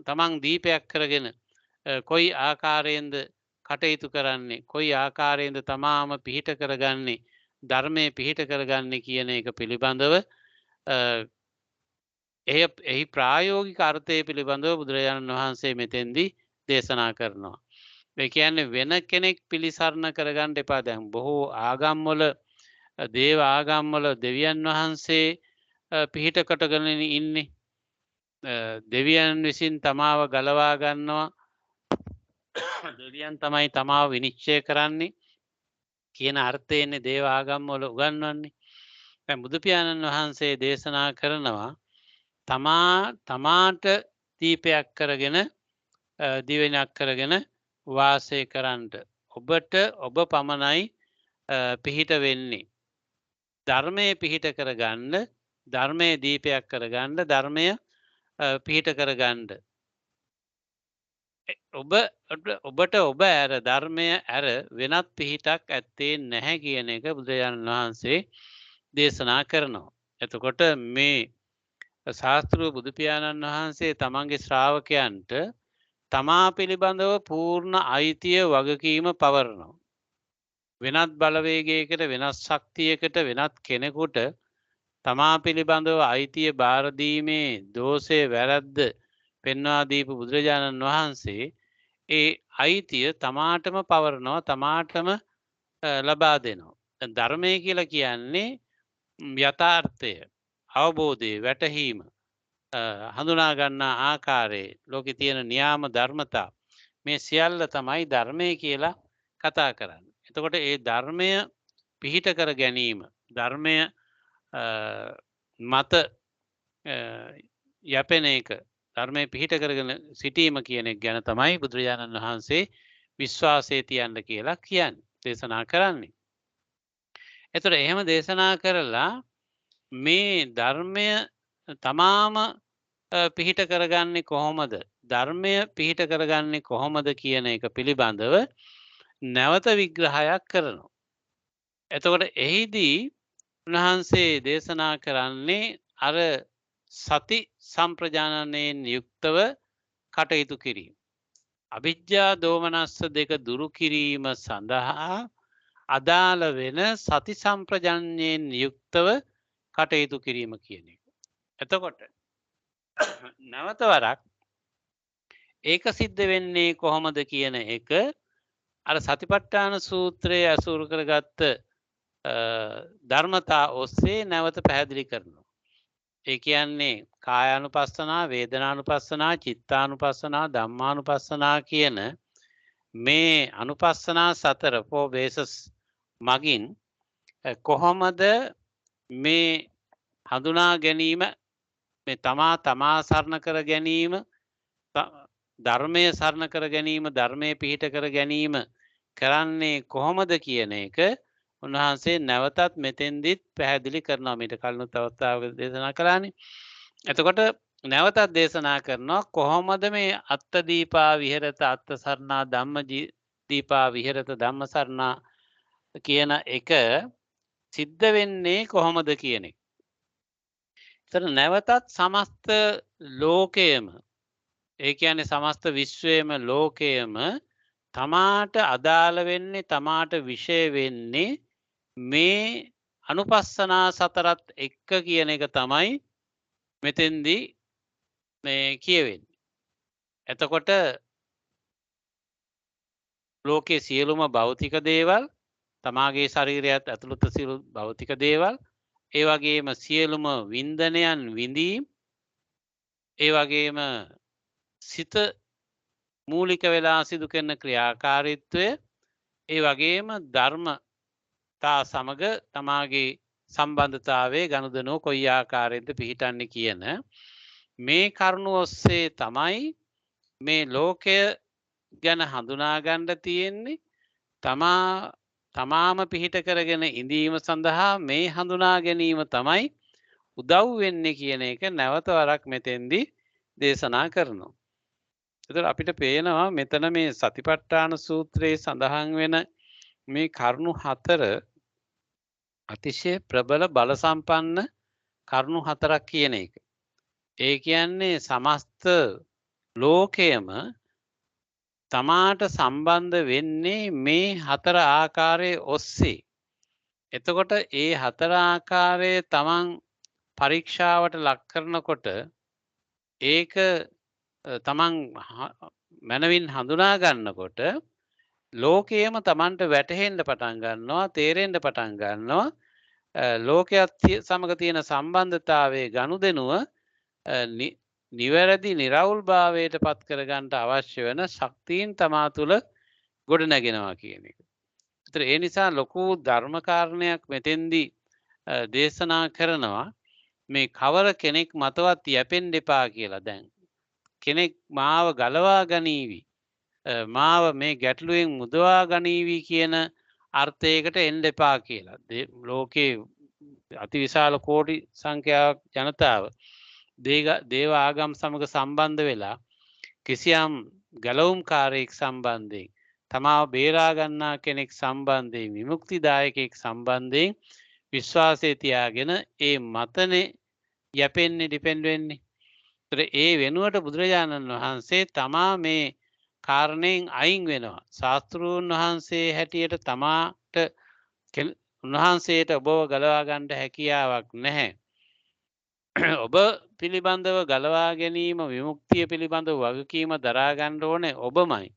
තමන් දීපයක් කරගෙන කොයි ආකාරයෙන්ද කටයුතු කරන්නේ කොයි ආකාරයෙන්ද තමාම පිහිට කරගන්නේ ධර්මය පිහිට කරගන්නේ කියන එක පිළිබඳව එහි ප්‍රායෝගික අර්ථය පිළිබඳව බුදුරජාණන් වහන්සේ මෙතෙන්දී දේශනා කරනවා. ඒ කියන්නේ වෙන කෙනෙක් පිළිසරණ කරගන්න එපා. දැන් බොහෝ ආගම්වල දේව ආගම්වල දෙවියන් වහන්සේ පිහිට කොටගෙන ඉන්නේ. දෙවියන් විසින් තමාව ගලවා ගන්නවා. දෙවියන් තමයි තමාව විනිශ්චය කරන්නේ කියන අර්ථයෙන්නේ දේව ආගම්වල උගන්වන්නේ. දැන් බුදු පියාණන් වහන්සේ දේශනා කරනවා තමාට දීපයක් කරගෙන දිවෙනක් කරගෙන වාසය කරන්නට ඔබට ඔබ පමණයි පිහිට වෙන්නේ. ධර්මය පිහිට කරගන්න ධර්මය දීපයක් කරගන්න ධර්මය පිහිට කරගන්න. ඔබට ඔබ ඇර ධර්මය ඇර වෙනත් පිහිටක් ඇත්තේ නැහැ කියන එක බුදුරජාණන් වහන්සේ දේශනා කරනවා. එතකොට මේ ශාස්ත්‍රූය බුදු පියාණන් වහන්සේ තමන්ගේ ශ්‍රාවකයන්ට තමා පිළිබඳව පූර්ණ අයිතිය වගකීම පවරනවා. වෙනත් බලවේගයකට වෙනස් ශක්තියකට වෙනත් කෙනෙකුට තමා පිළිබඳව අයිතිය බාර දීමේ දෝෂය වැරද්ද පෙන්වා දීපු බුදුරජාණන් වහන්සේ ඒ අයිතිය තමාටම පවරනවා තමාටම ලබා දෙනවා. ධර්මය කියලා කියන්නේ යථාර්ථය අවබෝධය වැටහීම හඳුනා ගන්නා ආකාරයේ ලෝකේ තියෙන න්‍යාම ධර්මතා මේ සියල්ල තමයි ධර්මය කියලා කතා කරන්නේ. එතකොට ඒ ධර්මය පිහිට කර ගැනීම ධර්මය මත යැපෙන එක ධර්මය පිහිට කරගෙන සිටීම කියන එක ගැන තමයි බුදුරජාණන් වහන්සේ විශ්වාසය තියන්න කියලා කියන්නේ දේශනා කරන්නේ. එතකොට එහෙම දේශනා කරලා මේ ධර්මය තමාම පිහිට කරගන්නේ කොහොමද? ධර්මය පිහිට කරගන්නේ කොහොමද කියන එක පිළිබඳව නැවත විග්‍රහයක් කරනවා. එතකොට එහිදී උන්වහන්සේ දේශනා කරන්නේ අර සති සම්ප්‍රජානනයෙන් යුක්තව කටයුතු කිරීම. අවිජ්ජා දෝමනස්ස දෙක දුරු කිරීම සඳහා අදාළ වෙන සති සම්ප්‍රජානනයෙන් යුක්තව කටයුතු කිරීම කියන එක. එතකොට නැවත වරක් ඒක සිද්ධ වෙන්නේ කොහොමද කියන එක අර සතිපට්ඨාන සූත්‍රයේ අසුරු කරගත්ත ධර්මතා ඔස්සේ නැවත පැහැදිලි කරනවා. ඒ කියන්නේ කායානුපස්සනා, වේදනානුපස්සනා, චිත්තානුපස්සනා, ධම්මානුපස්සනා කියන මේ අනුපස්සනා 4 four bases මගින් කොහොමද මේ හඳුනා ගැනීම මේ තමා සරණ කර ගැනීම ධර්මය සරණ කර ගැනීම ධර්මය පිහිට කර ගැනීම කරන්නේ කොහොමද කියන එක උන්වහන්සේ නැවතත් මෙතෙන්දිත් පැහැදිලි කරනවා. මීට කලින් තවස්තාවක දේශනා කළානේ. එතකොට නැවතත් දේශනා කරනවා කොහොමද මේ අත්ත දීපා විහෙරත අත්ත සරණා ධම්ම දීපා විහෙරත ධම්ම සරණා කියන එක සිද්ධ වෙන්නේ කොහොමද කියන එක. එතන නැවතත් සමස්ත ලෝකයම ඒ කියන්නේ සමස්ත විශ්වයම ලෝකයම තමාට අදාළ වෙන්නේ තමාට විශේෂ වෙන්නේ මේ අනුපස්සනා 4ත් එක්ක කියන එක තමයි මෙතෙන්දී මේ කියවෙන්නේ. එතකොට ලෝකයේ සියලුම භෞතික දේවල් තමාගේ ශරීරයත් ඇතුළත සියලු භෞතික දේවල් ඒ වගේම සියලුම වින්දනයන් විඳීම් ඒ වගේම සිත මූලික වෙලා සිදු කරන ක්‍රියාකාරීත්වය ඒ වගේම ධර්මතා සමග තමාගේ සම්බන්ධතාවයේ ගනුදෙනුව කොයි ආකාරයෙන්ද පිහිටන්නේ කියන මේ කරුණ ඔස්සේ තමයි මේ ලෝකය ගැන හඳුනා ගන්න තියෙන්නේ. තමාම පිහිට කරගෙන ඉඳීම සඳහා මේ හඳුනා ගැනීම තමයි උදව් වෙන්නේ කියන එක නැවත වරක් මෙතෙන්දී දේශනා කරනවා. එතකොට අපිට පේනවා මෙතන මේ සතිපට්ඨාන සූත්‍රයේ සඳහන් වෙන මේ කරුණු 4 අතිශය ප්‍රබල බල සම්පන්න කරුණු 4ක් කියන එක. ඒ කියන්නේ සමස්ත ලෝකයම තමාට සම්බන්ධ වෙන්නේ මේ 4 ආකාරයේ ඔස්සේ. එතකොට ඒ 4 ආකාරයේ තමන් පරීක්ෂාවට ලක් කරනකොට ඒක තමන් මනවින් හඳුනා ගන්නකොට ලෝකයේම තමන්ට වැටහෙන්න පටන් ගන්නවා තේරෙන්න පටන් ගන්නවා ලෝකයක් සමග තියෙන සම්බන්ධතාවයේ ගනුදෙනුව නිවැරදි නිරවුල් භාවයට පත් කරගන්න අවශ්‍ය වෙන ශක්තියින් තමා තුළ ගොඩනගෙනවා කියන එක. ඒතර ඒ නිසා ලොකු ධර්ම කාරණයක් මෙතෙන්දී දේශනා කරනවා මේ කවර කෙනෙක් මතවත් යැපෙන්න එපා කියලා. දැන් කෙනෙක් මාව ගලවා ගනීවි මාව මේ ගැටලුවෙන් මුදවා ගනීවි කියන අර්ථයකට එන්න එපා කියලා. ලෝකේ අතිවිශාල කෝටි සංඛ්‍යාවක් ජනතාව දේව ආගම් සමග සම්බන්ධ වෙලා කිසියම් ගැලවුම්කාරයෙක් සම්බන්ධයෙන් තමාව බේරා ගන්නා කෙනෙක් සම්බන්ධයෙන් විමුක්තිදායකයෙක් සම්බන්ධයෙන් විශ්වාසය තියාගෙන ඒ මතනේ යැපෙන්නේ ඩිපෙන්ඩ් වෙන්නේ. ඒතර ඒ වෙනුවට බුදුරජාණන් වහන්සේ තමා මේ කාරණයෙන් අයින් වෙනවා. ශාස්ත්‍රූන් වහන්සේ හැටියට තමාට උන්වහන්සේට ඔබව ගලවා ගන්න හැකියාවක් නැහැ. ඔබ පිළිබඳව ගලවා ගැනීම විමුක්තිය පිළිබඳව වගකීම දරා ගන්න ඕනේ ඔබමයි.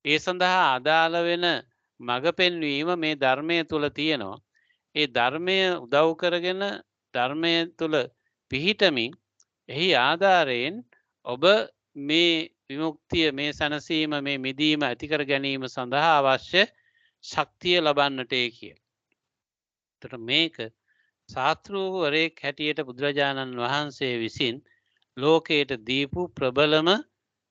ඒ සඳහා අදාළ වෙන මඟ පෙන්වීම මේ ධර්මය තුල තියෙනවා. ඒ ධර්මය උදව් කරගෙන ධර්මය තුල පිහිටමින් එහි ආධාරයෙන් ඔබ මේ විමුක්තිය මේ සැනසීම මේ මිදීම ඇති කර ගැනීම සඳහා අවශ්‍ය ශක්තිය ලබන්නටේ කියලා. එතකොට මේක ශාස්ත්‍රූවරයෙක් හැටියට බුදුරජාණන් වහන්සේ විසින් ලෝකයට දීපු ප්‍රබලම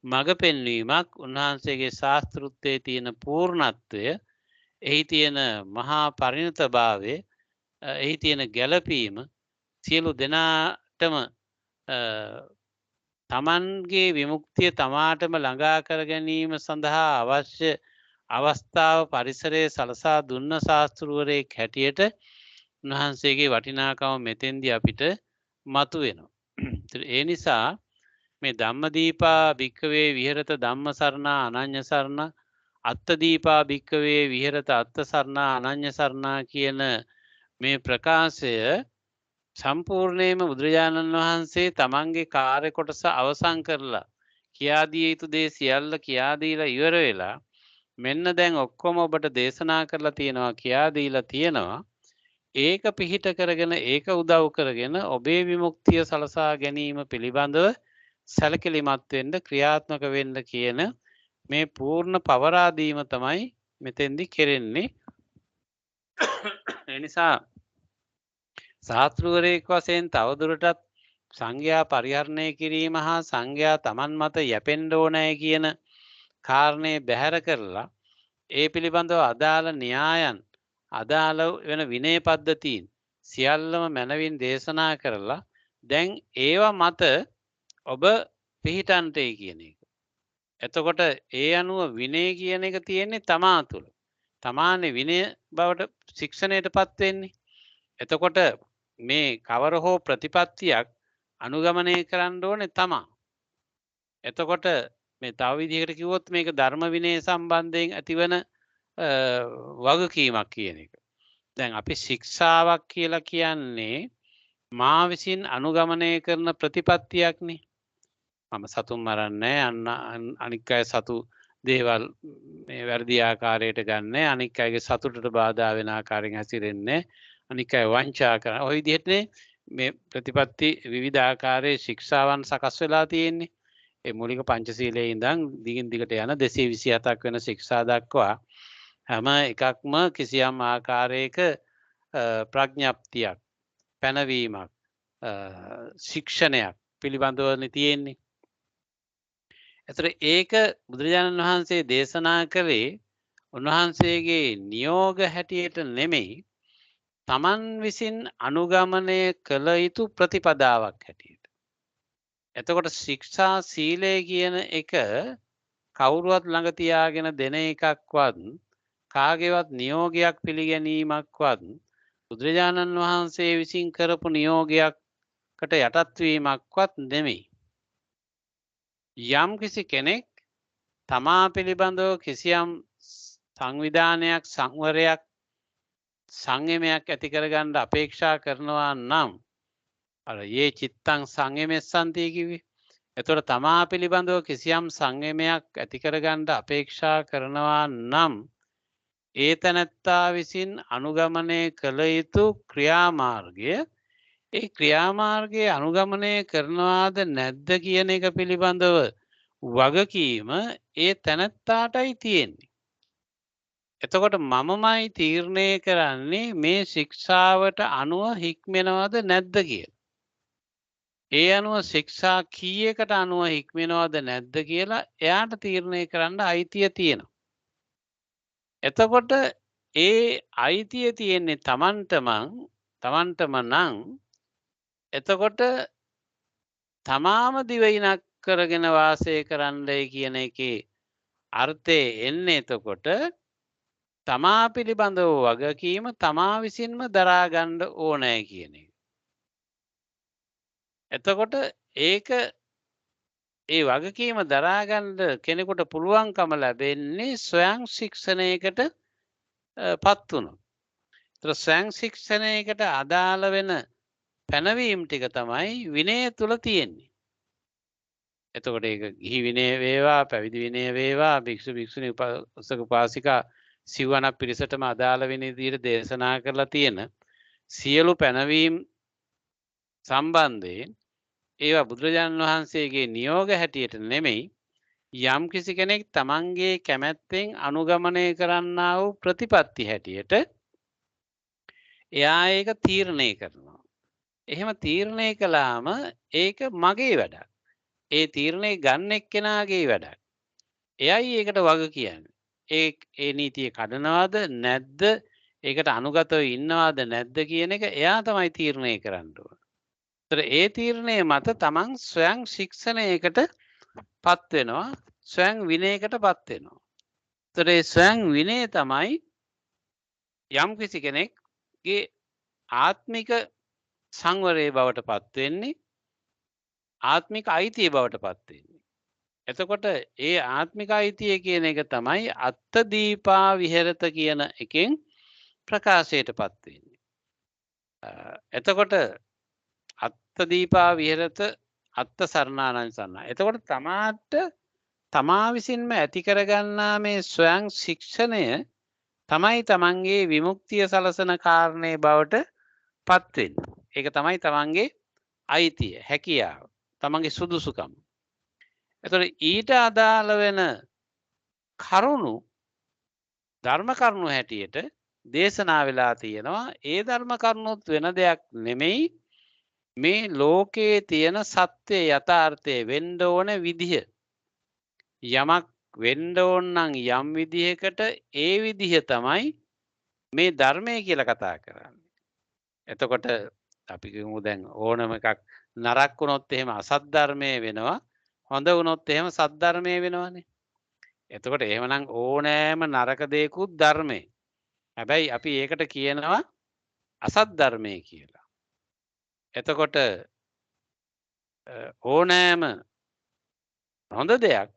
මඟ පෙන්වීමක්. උන්වහන්සේගේ ශාස්තෘත්වයේ තියෙන පූර්ණත්වය, එහි තියෙන මහා පරිණතභාවය, එහි තියෙන ගැළපීම සියලු දෙනාටම තමන්ගේ විමුක්තිය තමාටම ළඟා කර ගැනීම සඳහා අවශ්‍ය අවස්ථාව පරිසරය සලසා දුන්න ශාස්තෘවරයෙක් හැටියට උන්වහන්සේගේ වටිනාකම මෙතෙන්දී අපිට මතුවෙනවා. ඒ නිසා මේ ධම්මදීපා භික්කවේ විහෙරත ධම්ම සරණා අනඤ්‍ය සරණා අත්තදීපා භික්කවේ විහෙරත අත්ත සරණා අනඤ්‍ය සරණා කියන මේ ප්‍රකාශය සම්පූර්ණයෙන්ම බුදුරජාණන් වහන්සේ තමන්ගේ කාර්ය කොටස අවසන් කරලා කියා දිය යුතු දේ සියල්ල කියා දීලා ඉවර වෙලා මෙන්න දැන් ඔක්කොම ඔබට දේශනා කරලා තියෙනවා කියා දීලා තියෙනවා. ඒක පිහිට කරගෙන ඒක උදව් කරගෙන ඔබේ විමුක්තිය සලසා ගැනීම පිළිබඳව සැලකිලිමත් වෙන්න ක්‍රියාත්මක වෙන්න කියන මේ පූර්ණ පවරා දීම තමයි මෙතෙන්දි කෙරෙන්නේ. ඒ නිසා ශාස්ත්‍රවරයෙක් වශයෙන් තවදුරටත් සංඝයා පරිහරණය කිරීම හා සංඝයා තමන් මත යැපෙන්න ඕනෑ කියන කාරණය බැහැර කරලා ඒ පිළිබඳව අදාළ න්‍යායන් අදාළ වෙන විනය පද්ධතීන් සියල්ලම මැනවින් දේශනා කරලා දැන් ඒවා මත ඔබ පිහිටන්ටේ කියන එක. එතකොට ඒ අනුව විනය කියන එක තියෙන්නේ තමා තුළ. තමානේ විනය බවට ශික්ෂණයටපත් වෙන්නේ. එතකොට මේ කවර හෝ ප්‍රතිපත්තියක් අනුගමනය කරන්න ඕනේ තමා. එතකොට මේ තව විදිහකට කිව්වොත් මේක ධර්ම විනය සම්බන්ධයෙන් ඇතිවන වගකීමක් කියන එක. දැන් අපි ශික්ෂාවක් කියලා කියන්නේ මා විසින් අනුගමනය කරන ප්‍රතිපත්තියක්නේ. මම සතුන් මරන්නේ අනික් අය සතු දේවල් මේ වැරදි ආකාරයට ගන්න, අනික් අයගේ සතුටට බාධා වෙන ආකාරයෙන් හැසිරෙන්නේ, අනික් අය වංචා කරන. ওই විදිහටනේ මේ ප්‍රතිපත්ති විවිධ ආකාරයේ ශික්ෂාවන් සකස් වෙලා තියෙන්නේ. ඒ මූලික පංචශීලයේ ඉඳන් දිගින් දිගට යන 227ක් වෙන ශික්ෂා දක්වා හැම එකක්ම කිසියම් ආකාරයක ප්‍රඥප්තියක්, පැනවීමක්, ශික්ෂණයක් පිළිබඳවනේ තියෙන්නේ. එතකොට ඒක බුදුරජාණන් වහන්සේ දේශනා කළේ උන්වහන්සේගේ නියෝග හැටියට නෙමෙයි, තමන් විසින් අනුගමනය කළ යුතු ප්‍රතිපදාවක් හැටියට. එතකොට ශික්ෂා සීලය කියන එක කවුරුවත් ළඟ තියාගෙන දෙන එකක්වත් කාගේවත් නියෝගයක් පිළිගැනීමක්වත් බුදුරජාණන් වහන්සේ විසින් කරපු නියෝගයකට යටත් වීමක්වත් නෙමෙයි. යම් කිසි කෙනෙක් තමා පිළිබඳව කිසියම් සංවිධානයක්, සංවරයක්, සංයමයක් ඇති කරගන්න අපේක්ෂා කරනවා නම් අර යේ චිත්තං සංයමෙස්සන්ති කිව්වේ. එතකොට තමා පිළිබඳව කිසියම් සංයමයක් ඇති කරගන්න අපේක්ෂා කරනවා නම් ඒ තැනැත්තා විසින් අනුගමනය කළ යුතු ක්‍රියාමාර්ගය, ඒ ක්‍රියාමාර්ගයේ අනුගමනය කරනවාද නැද්ද කියන එක පිළිබඳව වගකීම ඒ තැනැත්තාටයි තියෙන්නේ. එතකොට මමමයි තීරණය කරන්නේ මේ ශික්ෂාවට අනුව හික්මෙනවද නැද්ද කියලා. ඒ අනුව ශික්ෂා කීයකට අනුව හික්මෙනවද නැද්ද කියලා එයාට තීරණය කරන්න අයිතිය තියෙනවා. එතකොට ඒ අයිතිය තියෙන්නේ තමන්ටම නම් එතකොට තමාම දිවයිනක් කරගෙන වාසය කරන්නයි කියන එකේ අර්ථය එන්නේ එතකොට තමා පිළිබඳව වගකීම තමා විසින්ම දරා ගන්න ඕනෑ කියන එක. එතකොට ඒක ඒ වගකීම දරා ගන්න කෙනෙකුට පුළුවන්කම ලැබෙන්නේ ස්වයං ශික්ෂණයකට පත් වුණොත්. ඒතර ස්වයං ශික්ෂණයකට අදාළ වෙන පැනවීම ටික තමයි විනය තුල තියෙන්නේ. එතකොට ඒක ගිහි විනය වේවා, පැවිදි විනය වේවා, භික්ෂු භික්ෂුණී උපාසක උපාසිකා සිව්වනක් පිරිසටම අදාළ වෙන විදිහට දේශනා කරලා තියෙන සියලු පැනවීම් සම්බන්ධයෙන් ඒවා බුදුරජාණන් වහන්සේගේ නියෝග හැටියට නෙමෙයි යම් කිසි කෙනෙක් තමන්ගේ කැමැත්තෙන් අනුගමනය කරන්නා වූ ප්‍රතිපත්ති හැටියට එයා ඒක තීරණය කරනවා. එහෙම තීරණය කළාම ඒක මගේ වැඩක්. ඒ තීරණය ගන්න එක්කෙනාගේ වැඩක්. එයයි ඒකට වග කියන්නේ. ඒ නීතිය කඩනවද නැද්ද? ඒකට අනුගතව ඉන්නවද නැද්ද කියන එක එයා තමයි තීරණය කරන්න ඕන. ඒතර ඒ තීරණය මත තමන් ස්වයං ශික්ෂණයකට පත් වෙනවා, ස්වයං විනයකට පත් වෙනවා. ඒතර ඒ ස්වයං විනය තමයි යම් කිසි කෙනෙක්ගේ ආත්මික සංවරයේ බවට පත් වෙන්නේ, ආත්මික අයිතිය බවට පත් වෙන්නේ. එතකොට ඒ ආත්මික අයිතිය කියන එක තමයි අත්ත දීපා විහෙරත කියන එකෙන් ප්‍රකාශයට පත් වෙන්නේ. එතකොට අත්ත දීපා විහෙරත අත්ත සරණානං සරණා. එතකොට තමාට තමා විසින්ම ඇති කරගන්නා මේ ස්වයං ශික්ෂණය තමයි තමන්ගේ විමුක්තිය සලසන කාරණේ බවට පත් වෙන්නේ. ඒක තමයි තමන්ගේ අයිතිය, හැකියාව, තමන්ගේ සුදුසුකම. එතකොට ඊට අදාළ වෙන කරුණු ධර්ම කරුණු හැටියට දේශනා වෙලා තියෙනවා. ඒ ධර්ම කරුණුත් වෙන දෙයක් නෙමෙයි මේ ලෝකයේ තියෙන සත්‍ය යථාර්ථය වෙන්න ඕන විදිහ. යමක් වෙන්න ඕන නම් යම් විදිහකට ඒ විදිහ තමයි මේ ධර්මය කියලා කතා කරන්නේ. එතකොට අපි කියමු දැන් ඕනම එකක් නරක වුණොත් එහෙම අසත් ධර්මයේ වෙනවා. හොඳ වුණොත් එහෙම සත් ධර්මයේ වෙනවනේ. එතකොට එහෙමනම් ඕනෑම නරක දෙයකුත් ධර්මයේ. හැබැයි අපි ඒකට කියනවා අසත් ධර්මයේ කියලා. එතකොට ඕනෑම හොඳ දෙයක්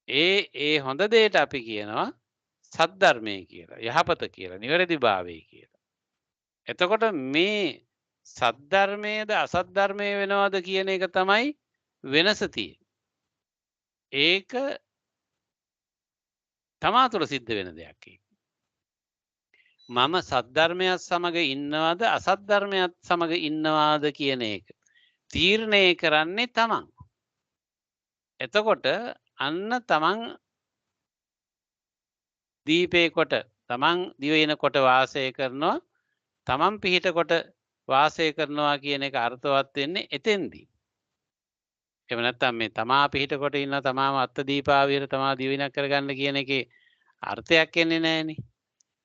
ඒ හොඳ දෙයට අපි කියනවා සත් ධර්මයේ කියලා, යහපත කියලා, නිවැරදිභාවය කියලා. එතකොට මේ සත් ධර්මයේද අසත් ධර්මයේ වෙනවද කියන එක තමයි වෙනස තියෙන්නේ. ඒක තමා තුළ සිද්ධ වෙන දෙයක්. මම සද්ධර්මයත් සමග ඉන්නවද අසත් ධර්මයත් සමග ඉන්නවාද කියන එක තීරණය කරන්නේ තමන්. එතකොට අන්න තමන් දීපේ කොට තමන් දිවයින කොට වාසය කරනවා, තමන් පිහිට කොට වාසය කරනවා කියන එක අර්ථවත් වෙන්නේ එතෙන්දී. එහෙම නැත්නම් මේ තමා පිහිට කොට ඉන්න තමාම අත්ත දීපාවිර තමා දිවිනක් කරගන්න කියන එකේ අර්ථයක් එන්නේ නැහනේ.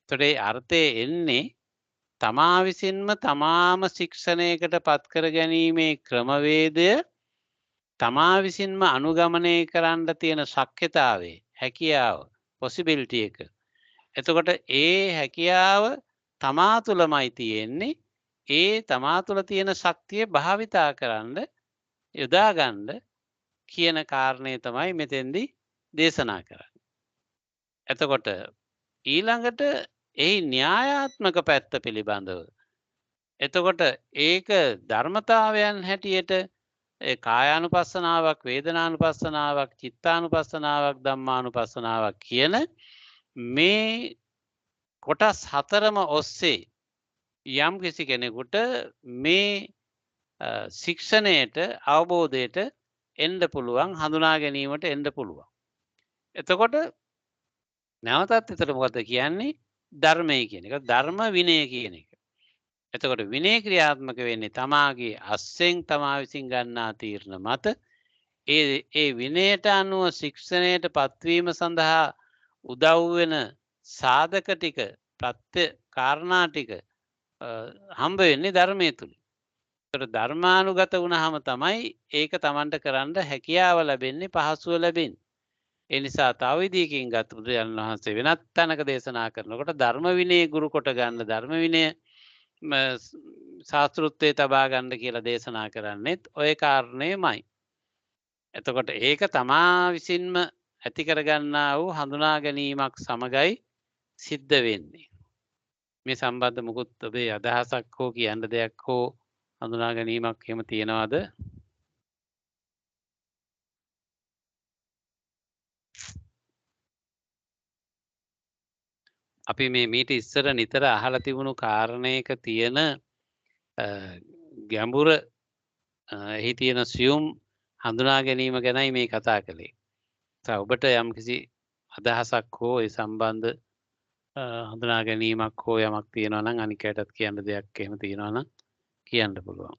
එතකොට ඒ අර්ථය එන්නේ තමා විසින්ම තමාම ශික්ෂණයකට පත් කර ගැනීමේ ක්‍රමවේදය තමා විසින්ම අනුගමනය කරන්න තියෙන ශක්්‍යතාවේ හැකියාව පොසිබිලිටි එක. එතකොට ඒ හැකියාව තමා තුළමයි තියෙන්නේ. ඒ තමා තුළ තියෙන ශක්තිය භාවිතා කරන්න යොදා ගන්න කියන කාරණය තමයි මෙතෙන්දී දේශනා කරන්නේ. එතකොට ඊළඟට එහි න්‍යායාත්මක පැත්ත පිළිබඳව. එතකොට ඒක ධර්මතාවයන් හැටියට කායානුපස්සනාවක්, වේදනානුපස්සනාවක්, චිත්තානුපස්සනාවක්, ධම්මානුපස්සනාවක් කියන මේ කොටස් හතරම ඔස්සේ යම් කිසි කෙනෙකුට මේ ශික්ෂණයට අවබෝධයට එන්න පුළුවන්, හඳුනා ගැනීමට එන්න පුළුවන්. එතකොට නැවතත් එතන මොකද කියන්නේ? ධර්මය කියන එක, ධර්ම විනය කියන එක. එතකොට විනය ක්‍රියාත්මක වෙන්නේ තමාගේ අස්සෙන් තමා විසින් ගන්නා තීරණ මත. ඒ විනයට අනුව ශික්ෂණයට පත්වීම සඳහා උදව් වෙන සාධක ටික, ප්‍රත්‍ය කාරණා ටික හම්බ වෙන්නේ ධර්මයේ තුල. ඒතර ධර්මානුගත වුණාම තමයි ඒක Tamanට කරන්න හැකියාව ලැබෙන්නේ, පහසුව ලැබෙන්නේ. ඒ නිසා තව විදිහකින් ගත් බුදුරජාණන් වහන්සේ වෙනත් තැනක දේශනා කරනකොට ධර්ම විනය ගුරු කොට ගන්න, ධර්ම විනය ශාස්ත්‍රෘත්වයේ තබා ගන්න කියලා දේශනා කරන්නේත් ওই කාරණේමයි. එතකොට ඒක තමා විසින්ම ඇති කරගන්නා වූ හඳුනා ගැනීමක් සමගයි සිද්ධ වෙන්නේ. මේ සම්බන්ධ මුකුත් ඔබේ අදහසක් හෝ කියන්න දෙයක් හෝ හඳුනා ගැනීමක් එහෙම තියෙනවද? අපි මේ මීට ඉස්සර නිතර අහලා තිබුණු කාරණයක තියෙන ගැඹුර එහි තියෙන සියුම් හඳුනා ගැනීම ගැනයි මේ කතා කළේ. ඔබට යම්කිසි අදහසක් හෝ ඒ සම්බන්ධ හඳුනා ගැනීමක් හෝ යමක් තියෙනවා නම් අනික් අයටත් කියන්න දෙයක් එහෙම තියෙනවා නම් කියන්න පුළුවන්.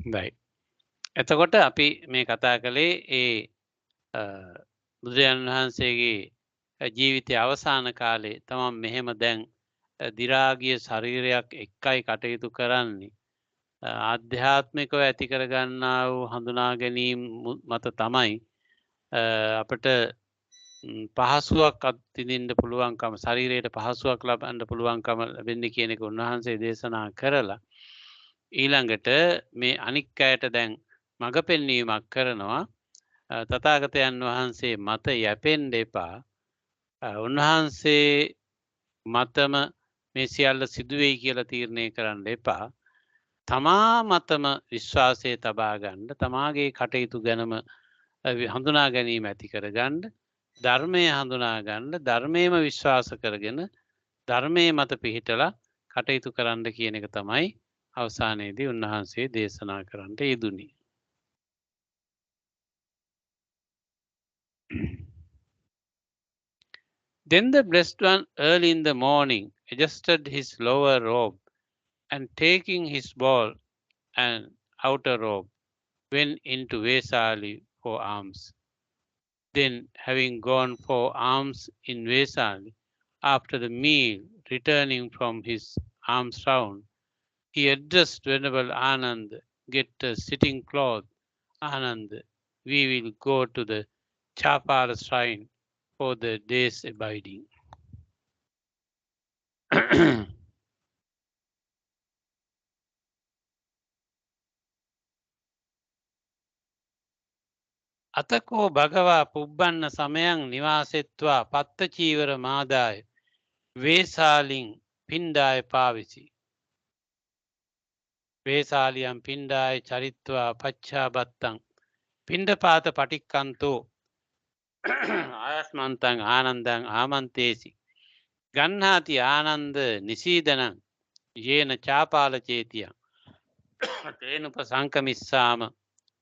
right. එතකොට අපි මේ කතා කළේ ඒ බුදුරජාණන් වහන්සේගේ ජීවිතයේ අවසාන කාලේ තමන් මෙහෙම දැන් දි รา ගිය ශරීරයක් එක්කයි කටයුතු කරන්නේ. ආධ්‍යාත්මිකව ඇති කරගන්නා වූ හඳුනා ගැනීම මත තමයි අපට පහසුවක් අත්විඳින්න පුළුවන්කම ශරීරයට පහසුවක් ලබන්න පුළුවන්කම ලැබෙන්නේ කියන එක උන්වහන්සේ දේශනා කරලා ඊළඟට මේ අනික් අයට දැන් මඟ පෙන්වීමක් කරනවා. තථාගතයන් වහන්සේ මත යැපෙන්න එපා. උන්වහන්සේ මතම මේ සියල්ල සිදු වෙයි කියලා තීරණය කරන්න එපා. තමා මතම විශ්වාසය තබා ගන්න, තමාගේ කටයුතු ගැනම හඳුනා ගැනීම ඇති කරගන්න, ධර්මය හඳුනා ගන්න, ධර්මයේම විශ්වාස කරගෙන ධර්මයේ මත පිහිටලා කටයුතු කරන්න කියන එක තමයි අවසානයේදී උන්වහන්සේ දේශනා කරන්නට යෙදුනේ. Then the blessed one early in the morning adjusted his lower robe and taking his ball and outer robe went into Vesali for alms. Then, having gone for alms in Vesali, after the meal, returning from his alms round, he addressed Venerable Anand, "Get a sitting cloth, Anand. We will go to the Chapala shrine for the day's abiding." අතකෝ භගවා පුබ්බන්න සමයං නිවාසෙත්වා පත්ත චීවර මාදාය වේසාලින් පින්ඩාය පාවිසි. වේසාලියම් පින්ඩාය චරිත්වා පච්චාබත්තං පින්ඩපාත පටික්කන්තෝ ආයස්මන්තං ආනන්දං ආමන්තේසි. ගන්නාති ආනන්ද නිසීදනං යේන චාපාල චේතියං තේනුප සංකමිස්සාම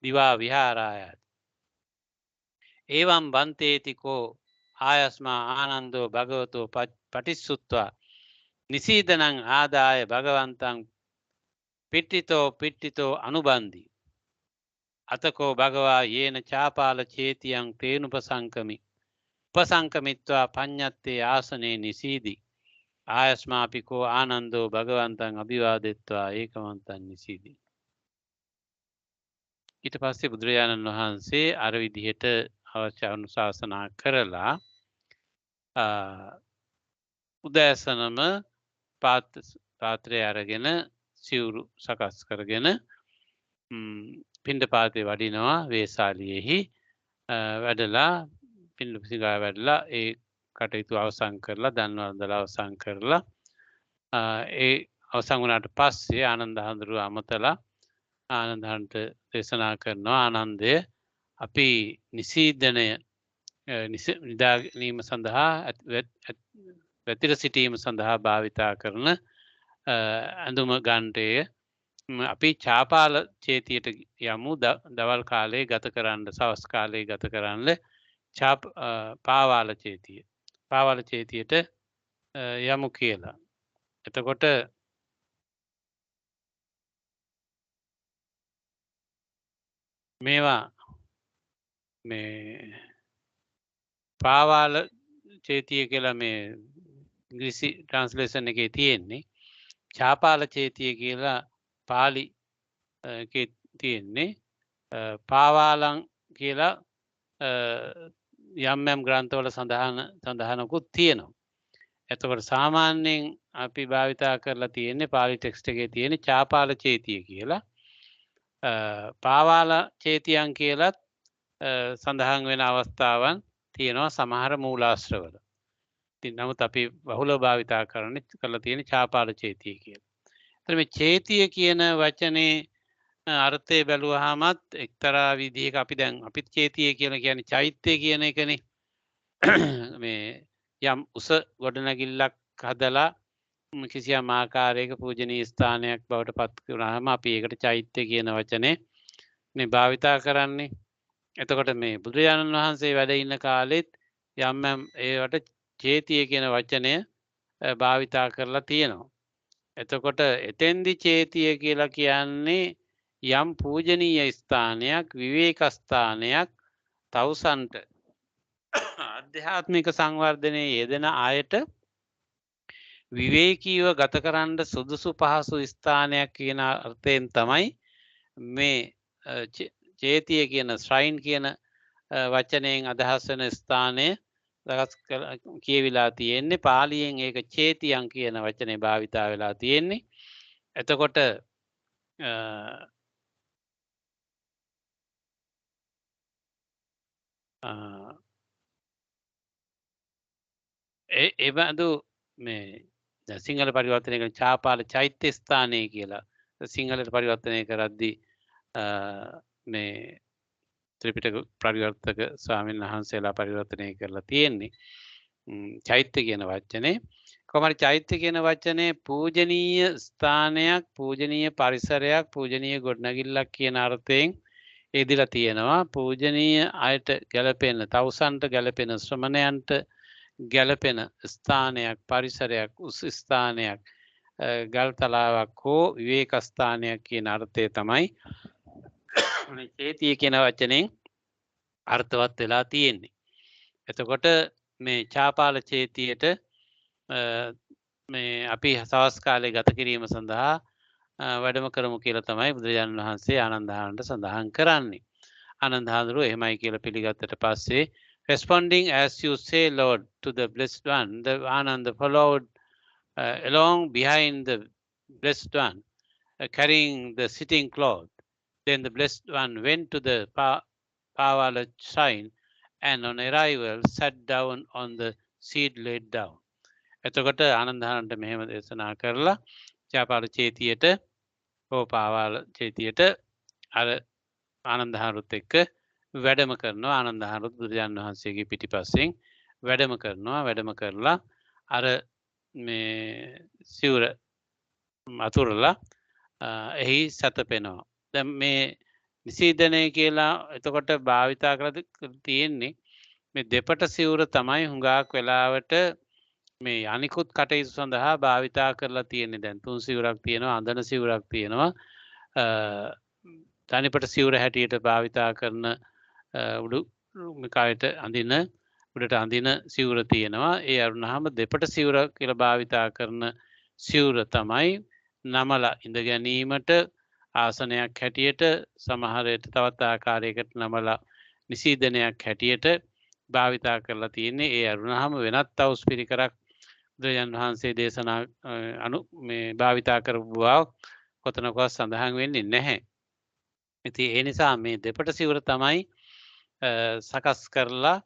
දිවා විහාරායත්. එවං බන්තේතිකෝ ආයස්මා ආනන්දෝ භගවතෝ පටිස්සුත්වා නිසීදනං ආදාය භගවන්තං පිට්ටිතෝ අනුබන්ධි. අතකෝ භගවා යේන චාපාල චේතියං තේනුපසංකමි උපසංකමිත්වා පඤ්ඤත්තේ ආසනේ නිසීදි. ආයස්මාපිකෝ ආනන්දෝ භගවන්තං අභිවාදෙත්වා ඒකමන්තං නිසීදි. ඊට පස්සේ බුදුරජාණන් වහන්සේ අර විදිහට අවශ්‍ය අනුශාසනා කරලා උදෑසනම පාත්‍රය අරගෙන සිවුරු සකස් කරගෙන පිණ්ඩපාතේ වඩිනවා වේසාලියෙහි වැඩලා පිණ්ඩපසිගා වැඩලා ඒ කටයුතු අවසන් කරලා දන් වන්දලා අවසන් කරලා ඒ අවසන් වුණාට පස්සේ ආනන්ද හඳුරු අමතලා ආනන්දහන්ට දේශනා කරනවා ආනන්දය අපි නිසීදනය නිදාගැනීම සඳහා වැතිර සිටීම සඳහා භාවිතා කරන ඇඳුම ගන්ටය අපි චාපාල චේතියට යමු දවල් කාලේ ගත කරන්න සවස් කාලේ ගත කරන්න පාවාල චේතියට යමු කියලා. එතකොට මේවා මේ පාවාල චේතිය කියලා මේ ඉංග්‍රීසි ට්‍රාන්ස්ලේෂන් එකේ තියෙන්නේ. චාපාල චේතිය කියලා පාලි තියෙන්නේ පාවාලං කියලා යම් ග්‍රන්ථවල සඳහනකුත් තියෙනවා. එතකොට සාමාන්‍යයෙන් අපි භාවිතා කරලා තියෙන්නේ පාලි ටෙක්ස්ට් එකේ තියෙන චාපාල චේතිය කියලා. පාවාල චේතියන් කියලත් සඳහන් වෙන අවස්ථාවන් තියෙනවා සමහර මූලාශ්‍රවල. ඉතින් නමුත් අපි බහුල භාවිතා කරලා තියෙන චාපාල චේතිය කියලා. එතන මේ චේතිය කියන වචනේ අර්ථය බැලුවාමත් එක්තරා විදිහක අපි දැන් අපිත් චේතිය කියලා කියන්නේ චෛත්‍ය කියන එකනේ. මේ යම් උස ගොඩනැගිල්ලක් හදලා කිසියම් ආකාරයක පූජනීය ස්ථානයක් බවට පත් වුණාම අපි ඒකට චෛත්‍ය කියන වචනේ මේ භාවිතා කරන්නේ. එතකොට මේ බුදුරජාණන් වහන්සේ වැඩ ඉන්න කාලෙත් යම් ඒවට චේතිය කියන වචනය භාවිතා කරලා තියෙනවා. එතකොට එතෙන්දි චේතිය කියලා කියන්නේ යම් පූජනීය ස්ථානයක් විවේක ස්ථානයක් තවුසන්ට ආධ්‍යාත්මික සංවර්ධනයේ යෙදෙන අයට විවේකීව ගත කරන්න සුදුසු පහසු ස්ථානයක් කියන අර්ථයෙන් තමයි මේ චේතිය කියන ශ්‍රයින් කියන වචනයෙන් අදහස් වෙන ස්ථානය කියවිලා තියෙන්නේ. පාලියෙන් ඒක චේතියන් කියන වචනේ භාවිතා වෙලා තියෙන්නේ. එතකොට එබඳු මේ සිංහල පරිවර්තනය කරන චාපාල චෛත්‍ය ස්ථානය කියලා සිංහලට පරිවර්තනය කරද්දී මේ ත්‍රිපිටක පරිවර්තක ස්වාමීන් වහන්සේලා පරිවර්තනය කරලා තියෙන්නේ චෛත්‍ය කියන වචනේ. කොහොමද චෛත්‍ය කියන වචනේ පූජනීය ස්ථානයක්, පූජනීය පරිසරයක්, පූජනීය ගොඩනැගිල්ලක් කියන අර්ථයෙන් එදිලා තියෙනවා. පූජනීය අයට ගැලපෙන, තවුසන්ට ගැලපෙන, ශ්‍රමණයන්ට ගැලපෙන ස්ථානයක්, පරිසරයක්, උස් ස්ථානයක්, ගල් තලාවක් හෝ විවේක ස්ථානයක් කියන අර්ථය තමයි චේතිය කියන වචනෙන් අර්ථවත් වෙලා තියෙන්නේ. එතකොට මේ චාපාල චේතියට මේ අපි සවස් කාලේ ගත කිරීම සඳහා වැඩම කරමු කියලා තමයි බුදුරජාණන් වහන්සේ ආනන්දහානට සඳහන් කරන්නේ. ආනන්දහාඳුරු එහෙමයි කියලා පිළිගත්තට පස්සේ responding as you say Lord to the blessed one, the Ananda followed along behind the blessed one, carrying the sitting cloth. Then the blessed one went to the Pavala shrine and on arrival sat down on the seat laid down. එතකොට ආනන්දහානන්ට මෙහෙම දේශනා කරලා චාපාල චේතියට හෝ පාවාල චේතියට අර ආනන්දහානුත් එක්ක වැඩම කරනවා. ආනන්දහානුත් බුදුරජාණන් වහන්සේගේ පිටිපස්සෙන් වැඩම කරලා අර මේ සිවුර අතුරලා එහි සැතපෙනවා. දැන් මේ නිසීදනය කියලා එතකොට භාවිතා කරලා තියෙන්නේ මේ දෙපට සිවුර තමයි හුඟක් වෙලාවට මේ අනිකුත් කටයුතු සඳහා භාවිතා කරලා තියෙන්නේ. දැන් තුන් සිවුරක් තියෙනවා, අඳන සිවුරක් තියෙනවා, තනිපට සිවුර හැටියට භාවිතා කරන උඩුකයට අඳින උඩට අඳින සිවුර තියෙනවා. ඒ අරුණාම දෙපට සිවුර කියලා භාවිතා කරන සිවුර තමයි නමලා ඉඳ ගැනීමට ආසනයක් හැටියට, සමහරට තවත් ආකාරයකට නමලා නිසීදනයක් හැටියට භාවිතා කරලා තියෙන්නේ. ඒ අරුණාම වෙනත් තවුස් පිරිකරක් බුදුරජාණන් වහන්සේ දේශනා මේ භාවිතා කරපු බව කොතනකවත් සඳහන් වෙන්නේ නැහැ. ඉතින් ඒ නිසා මේ දෙපට සිවුර තමයි සකස් කරලා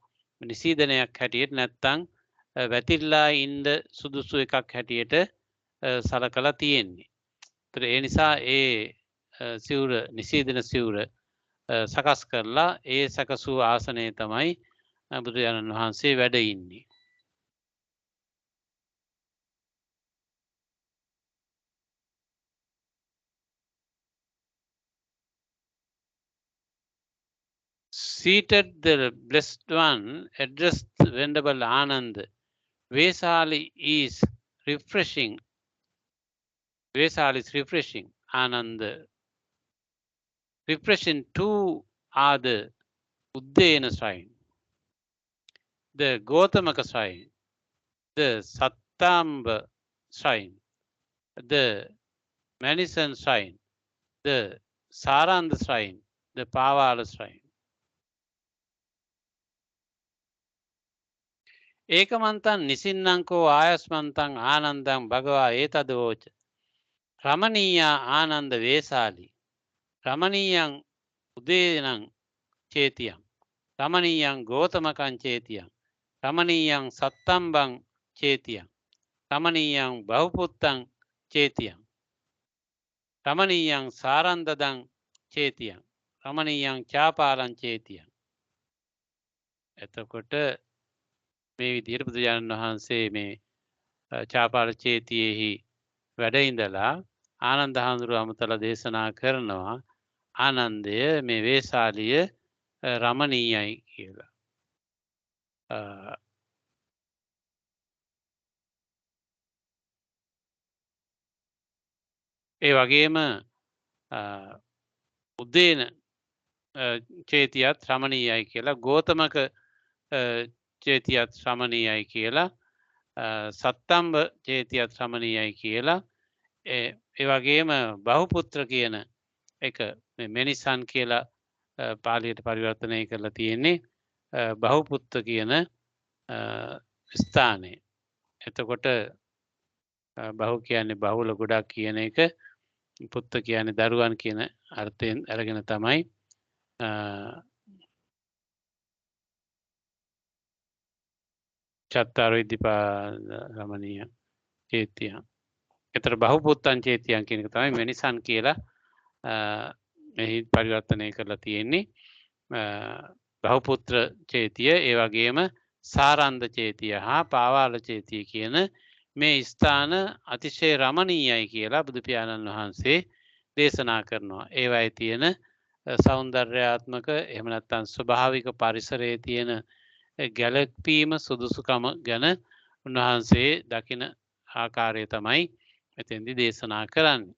නිසීදනයක් හැටියට නැත්තම් වැතිරලා ඉන්න සුදුසු එකක් හැටියට සලකලා තියෙන්නේ. ඒතර ඒ නිසා ඒ සිවුර නිසීදන සිවුර සකස් කරලා ඒ සකසූ ආසනය තමයි බුදුරජාණන් වහන්සේ වැඩ ඉන්නේ. Seated, the blessed one addressed the Venerable Ananda. Vesali is refreshing. Vesali is refreshing. Ananda. Refreshing too are the Uddayana shrine, the Gautamaka shrine, the Sattamba shrine, the Manison shrine, the Saranda shrine, the Pavala shrine. Ekamantan nisinanko ayasmantan anandam bhagava etadvocha. Ramaniya Ananda Vesali. Ramaniyang Udeyanang Chetiyang. Ramaniyang Gotamakan Chetiyang. Ramaniyang Sattambang Chetiyang. Ramaniyang Bahuputtang Chetiyang. Ramaniyang Sarandadang Chetiyang. Ramaniyang Chapalan Chetiyang. එතකොට මේ විදිහට බුදුරජාණන් වහන්සේ මේ චාපාල චේතියෙහි වැඩ ඉඳලා ආනන්ද හාමුදුරුව අමතලා දේශනා කරනවා ආනන්දය මේ වේශාලිය රමණීයයි කියලා. ඒ වගේම උද්දේන චේතියත් රමණීයයි කියලා ගෝතමක චේතියත් රමණීයයි කියලා සත්තම්බ චේතියත් රමණීයයි කියලා ඒ වගේම බහුපුත්‍ර කියන එක මෙනිසන් කියලා පාලියට පරිවර්තනය කරලා තියෙන්නේ බහුපුත්‍ර කියන ස්ථානය. එතකොට බහු කියන්නේ බහුල ගොඩක් කියන එක පුත්ත කියන්නේ දරුවන් කියන අර්ථයෙන් අරගෙන තමයි චත්තාරෝ ඉද්ධිපාද රමණීය චේතියං. එතකොට බහුපුත්තං චේතියං කියන එක තමයි මෙනිසන් කියලා මෙහි පරිවර්තනය කරලා තියෙන්නේ. බහුපුත්‍ර චේතිය ඒ වගේම සාරන්ද චේතිය හා පාවාල චේතිය කියන මේ ස්ථාන අතිශය රමණීයයි කියලා බුදු පියාණන් වහන්සේ දේශනා කරනවා. ඒවයි තියෙන සෞන්දර්යාත්මක එහෙම නැත්නම් ස්වභාවික පරිසරයේ තියෙන ගැලපීම සුදුසුකම ගැන උන්වහන්සේ දකින ආකාරය තමයි එතෙන්දී දේශනා කරන්නේ.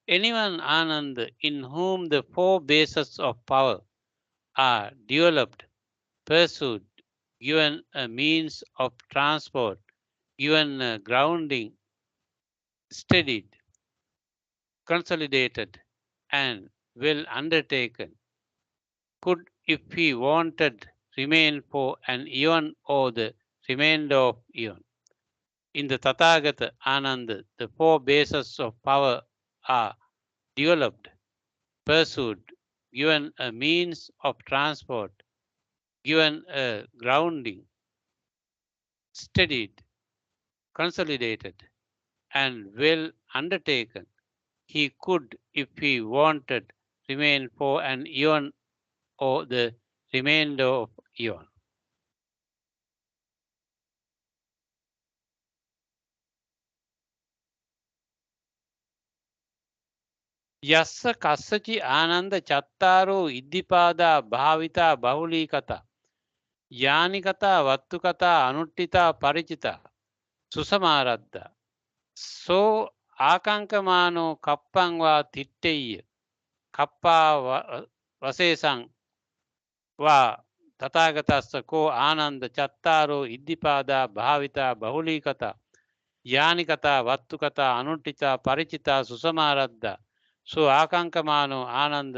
Anyone Anand in whom the four bases of power are developed, pursued, given a means of transport, given a grounding, steadied, consolidated, and well undertaken, could, if he wanted, remain for an eon or the remainder of eon. In the Tathagata Ananda, the four bases of power are developed, pursued, given a means of transport, given a grounding, steadied, consolidated, and well undertaken. He could, if he wanted, remain for an eon or the remainder of eon. යස්ස කස්සචි ආනන්ද චත්තාරෝ ඉද්ධිපාදා භාවිතා බහුලී කතා යානි කතා වත්තු කතා අනුට්ඨිතා පරිචිතා සුසමාරද්දා සෝ ආකංකමානෝ කප්පං වා තිට්ඨෙය්‍ය කප්පා වසේසං වා තථාගතස්ස කෝ ආනන්ද චත්තාරෝ ඉද්ධිපාදා භාවිතා බහුලී කතා යානි කතා වත්තු කතා අනුට්ඨිතා පරිචිතා සුසමාරද්දා සෝ ආකංකමානෝ ආනන්ද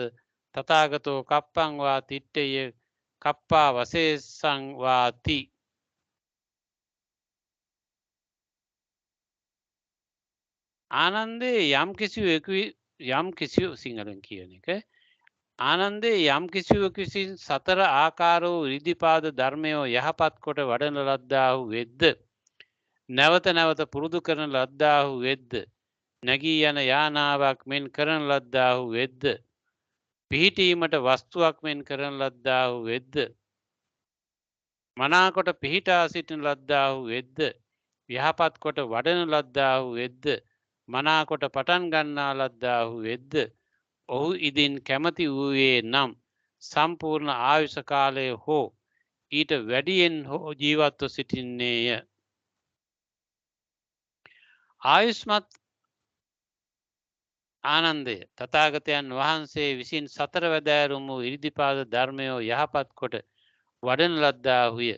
තථාගතෝ කප්පං වා තිට්ඨෙය්‍ය කප්පා වසේසං වාති. ආනන්දේ යම් කිසිවෙකු සිංහලෙන් කියන එක ආනන්දේ යම් කිසිවෙකු විසින් සතර ආකාරෝ ඉරිදිපාද ධර්මයෝ යහපත් කොට වඩන ලද්දාහු වෙද්ද නැවත නැවත පුරුදු කරන ලද්දාහු වෙද්ද නැගී යන යානාවක් මෙන් කරන ලද්දාහු වෙද්ද පිහිටීමට වස්තුවක් මෙන් කරන ලද්දාහු වෙද්ද මනාකොට පිහිටා සිටින ලද්දාහු වෙද්ද යහපත් කොට වඩන ලද්දාහු වෙද්ද මනාකොට පටන් ගන්නා ලද්දාහු වෙද්ද ඔහු ඉදින් කැමති වූයේ නම් සම්පූර්ණ ආයුෂ කාලය හෝ ඊට වැඩියෙන් හෝ ජීවත්ව සිටින්නේය. ආයුෂ්මත් ආනන්දය තථාගතයන් වහන්සේ විසින් සතර වැදෑරුම් වූ ඉරිදිපාද ධර්මයෝ යහපත් කොට වඩන ලද්දාහුය.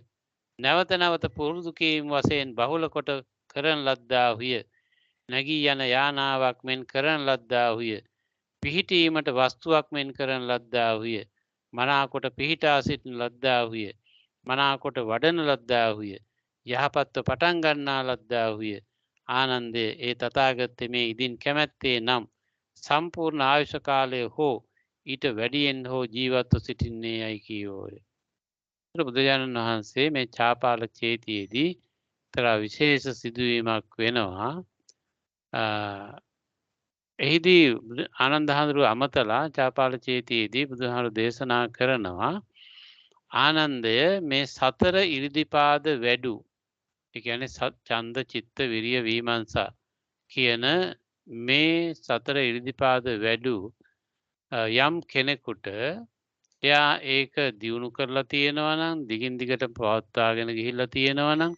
නැවත නැවත පුරුදු කිරීම වශයෙන් බහුල කොට කරන ලද්දාහුය. නැගී යන යානාවක් මෙන් කරන ලද්දාහුය. පිහිටීමට වස්තුවක් මෙන් කරන ලද්දාහුය. මනාකොට පිහිටා සිටින ලද්දාහුය. මනාකොට වඩන ලද්දාහුය. යහපත්ව පටන් ගන්නා ලද්දාහුය. ආනන්දය ඒ තථාගතේ මේ ඉදින් කැමැත්තේ නම් සම්පූර්ණ ආයුෂ කාලය හෝ ඊට වැඩියෙන් හෝ ජීවත්ව සිටින්නේ යයි කීවෝය. බුදුරජාණන් වහන්සේ මේ චාපාල චේතියේදී එක්තරා විශේෂ සිදුවීමක් වෙනවා. එහිදී ආනන්ද හාමුදුරුවෝ අමතලා චාපාල චේතියේදී බුදුහාමුදුරුවෝ දේශනා කරනවා ආනන්දය මේ සතර ඉරිදිපාද වැඩු. ඒ කියන්නේ ඡන්ද චිත්ත විරිය විමර්ශා කියන මේ සතර ඉරිදිපාද වැඩු යම් කෙනෙකුට එයා ඒක දියුණු කරලා තියෙනවා නම් දිගින් දිගට පවත්වාගෙන ගිහිල්ලා තියෙනවා නම්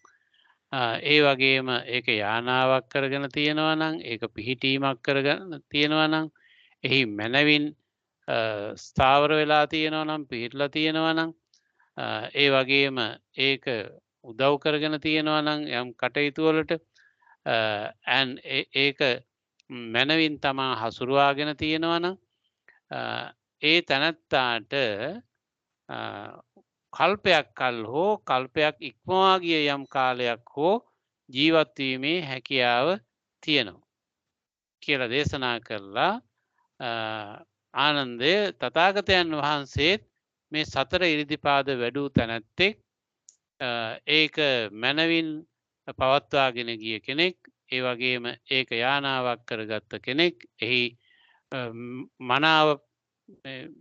ඒ වගේම ඒක යානාවක් කරගෙන තියෙනවා නම් ඒක පිහිටීමක් කරගෙන තියෙනවා නම් එහි මනවින් ස්ථාවර වෙලා තියෙනවා නම් පිහිටලා තියෙනවා නම් ඒ වගේම ඒක උදව් කරගෙන තියෙනවා නම් යම් කටයුතු වලට ඒක මනවින් තමා හසුරුවාගෙන තියෙනවා නම් ඒ තැනැත්තාට කල්පයක් කල් හෝ කල්පයක් ඉක්මවා ගිය යම් කාලයක් හෝ ජීවත් වීමේ හැකියාව තියෙනවා කියලා දේශනා කරලා ආනන්දය තථාගතයන් වහන්සේ මේ සතර ඉරිදිපාද වැඩූ තැනැත්තෙක් ඒක මනවින් පවත්වාගෙන ගිය කෙනෙක් ඒ වගේම ඒක යානාවක් කරගත්ත කෙනෙක් එහි මනාව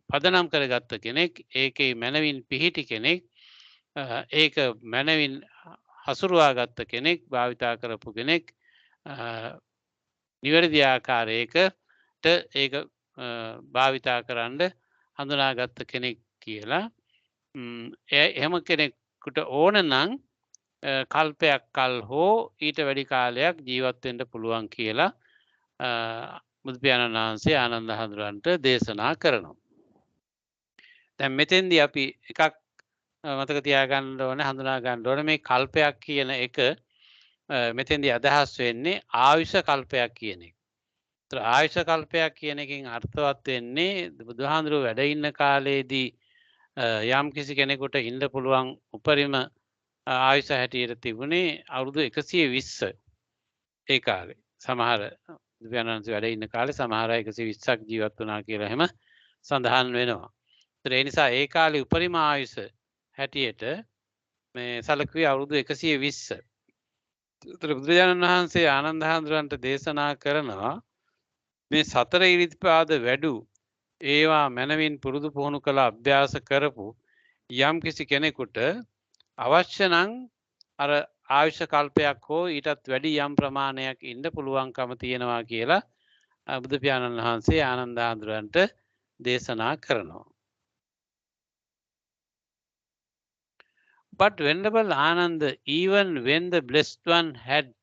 පදනම් කරගත්ත කෙනෙක් ඒකේ මනවින් පිහිටි කෙනෙක් ඒක මනවින් හසුරුවාගත්ත කෙනෙක් භාවිතා කරපු කෙනෙක් නිවැරදි ආකාරයකට ඒක භාවිතා කරන්න හඳුනාගත්ත කෙනෙක් කියලා එහෙම කෙනෙකුට ඕන නම් කල්පයක් කල් හෝ ඊට වැඩි කාලයක් ජීවත් වෙන්න පුළුවන් කියලා බුදු පියාණන් වහන්සේ ආනන්ද හාමුදුරන්ට දේශනා කරනවා. දැන් මෙතෙන්දී අපි එකක් මතක තියාගන්න ඕනේ හඳුනා ගන්න ඕනේ මේ කල්පයක් කියන එක මෙතෙන්දී අදහස් වෙන්නේ ආයුෂ කල්පයක් කියන එක. ඒතර ආයුෂ කල්පයක් කියන එකෙන් අර්ථවත් වෙන්නේ බුදුහාඳුරෝ වැඩ ඉන්න කාලේදී යම් කිසි කෙනෙකුට ඉන්න පුළුවන් උපරිම ආයුෂ හැටියට තිබුණේ අවුරුදු 120 ඒ කාලේ. සමහර බුදුරජාණන් වැඩ ඉන්න කාලේ සමහර අය 120ක් ජීවත් වුණා කියලා එහෙම සඳහන් වෙනවා. ඒ නිසා ඒ කාලේ උපරිම ආයුෂ හැටියට මේ සැලකුවේ අවුරුදු 120. ඒතර බුදුරජාණන් වහන්සේ ආනන්ද හාමුදුරන්ට දේශනා කරනවා මේ සතර ඉරිදිපාද වැඩු ඒවා මනවින් පුරුදු පුහුණු කළ අභ්‍යාස කරපු යම් කිසි කෙනෙකුට අවශ්‍ය නම් අර ආයුෂ කල්පයක් හෝ ඊටත් වැඩි යම් ප්‍රමාණයක් ඉන්න පුළුවන්කම තියෙනවා කියලා බුදු පියාණන් වහන්සේ ආනන්ද හාමුදුරන්ට දේශනා කරනවා. But Venerable Ananda, even when the Blessed One had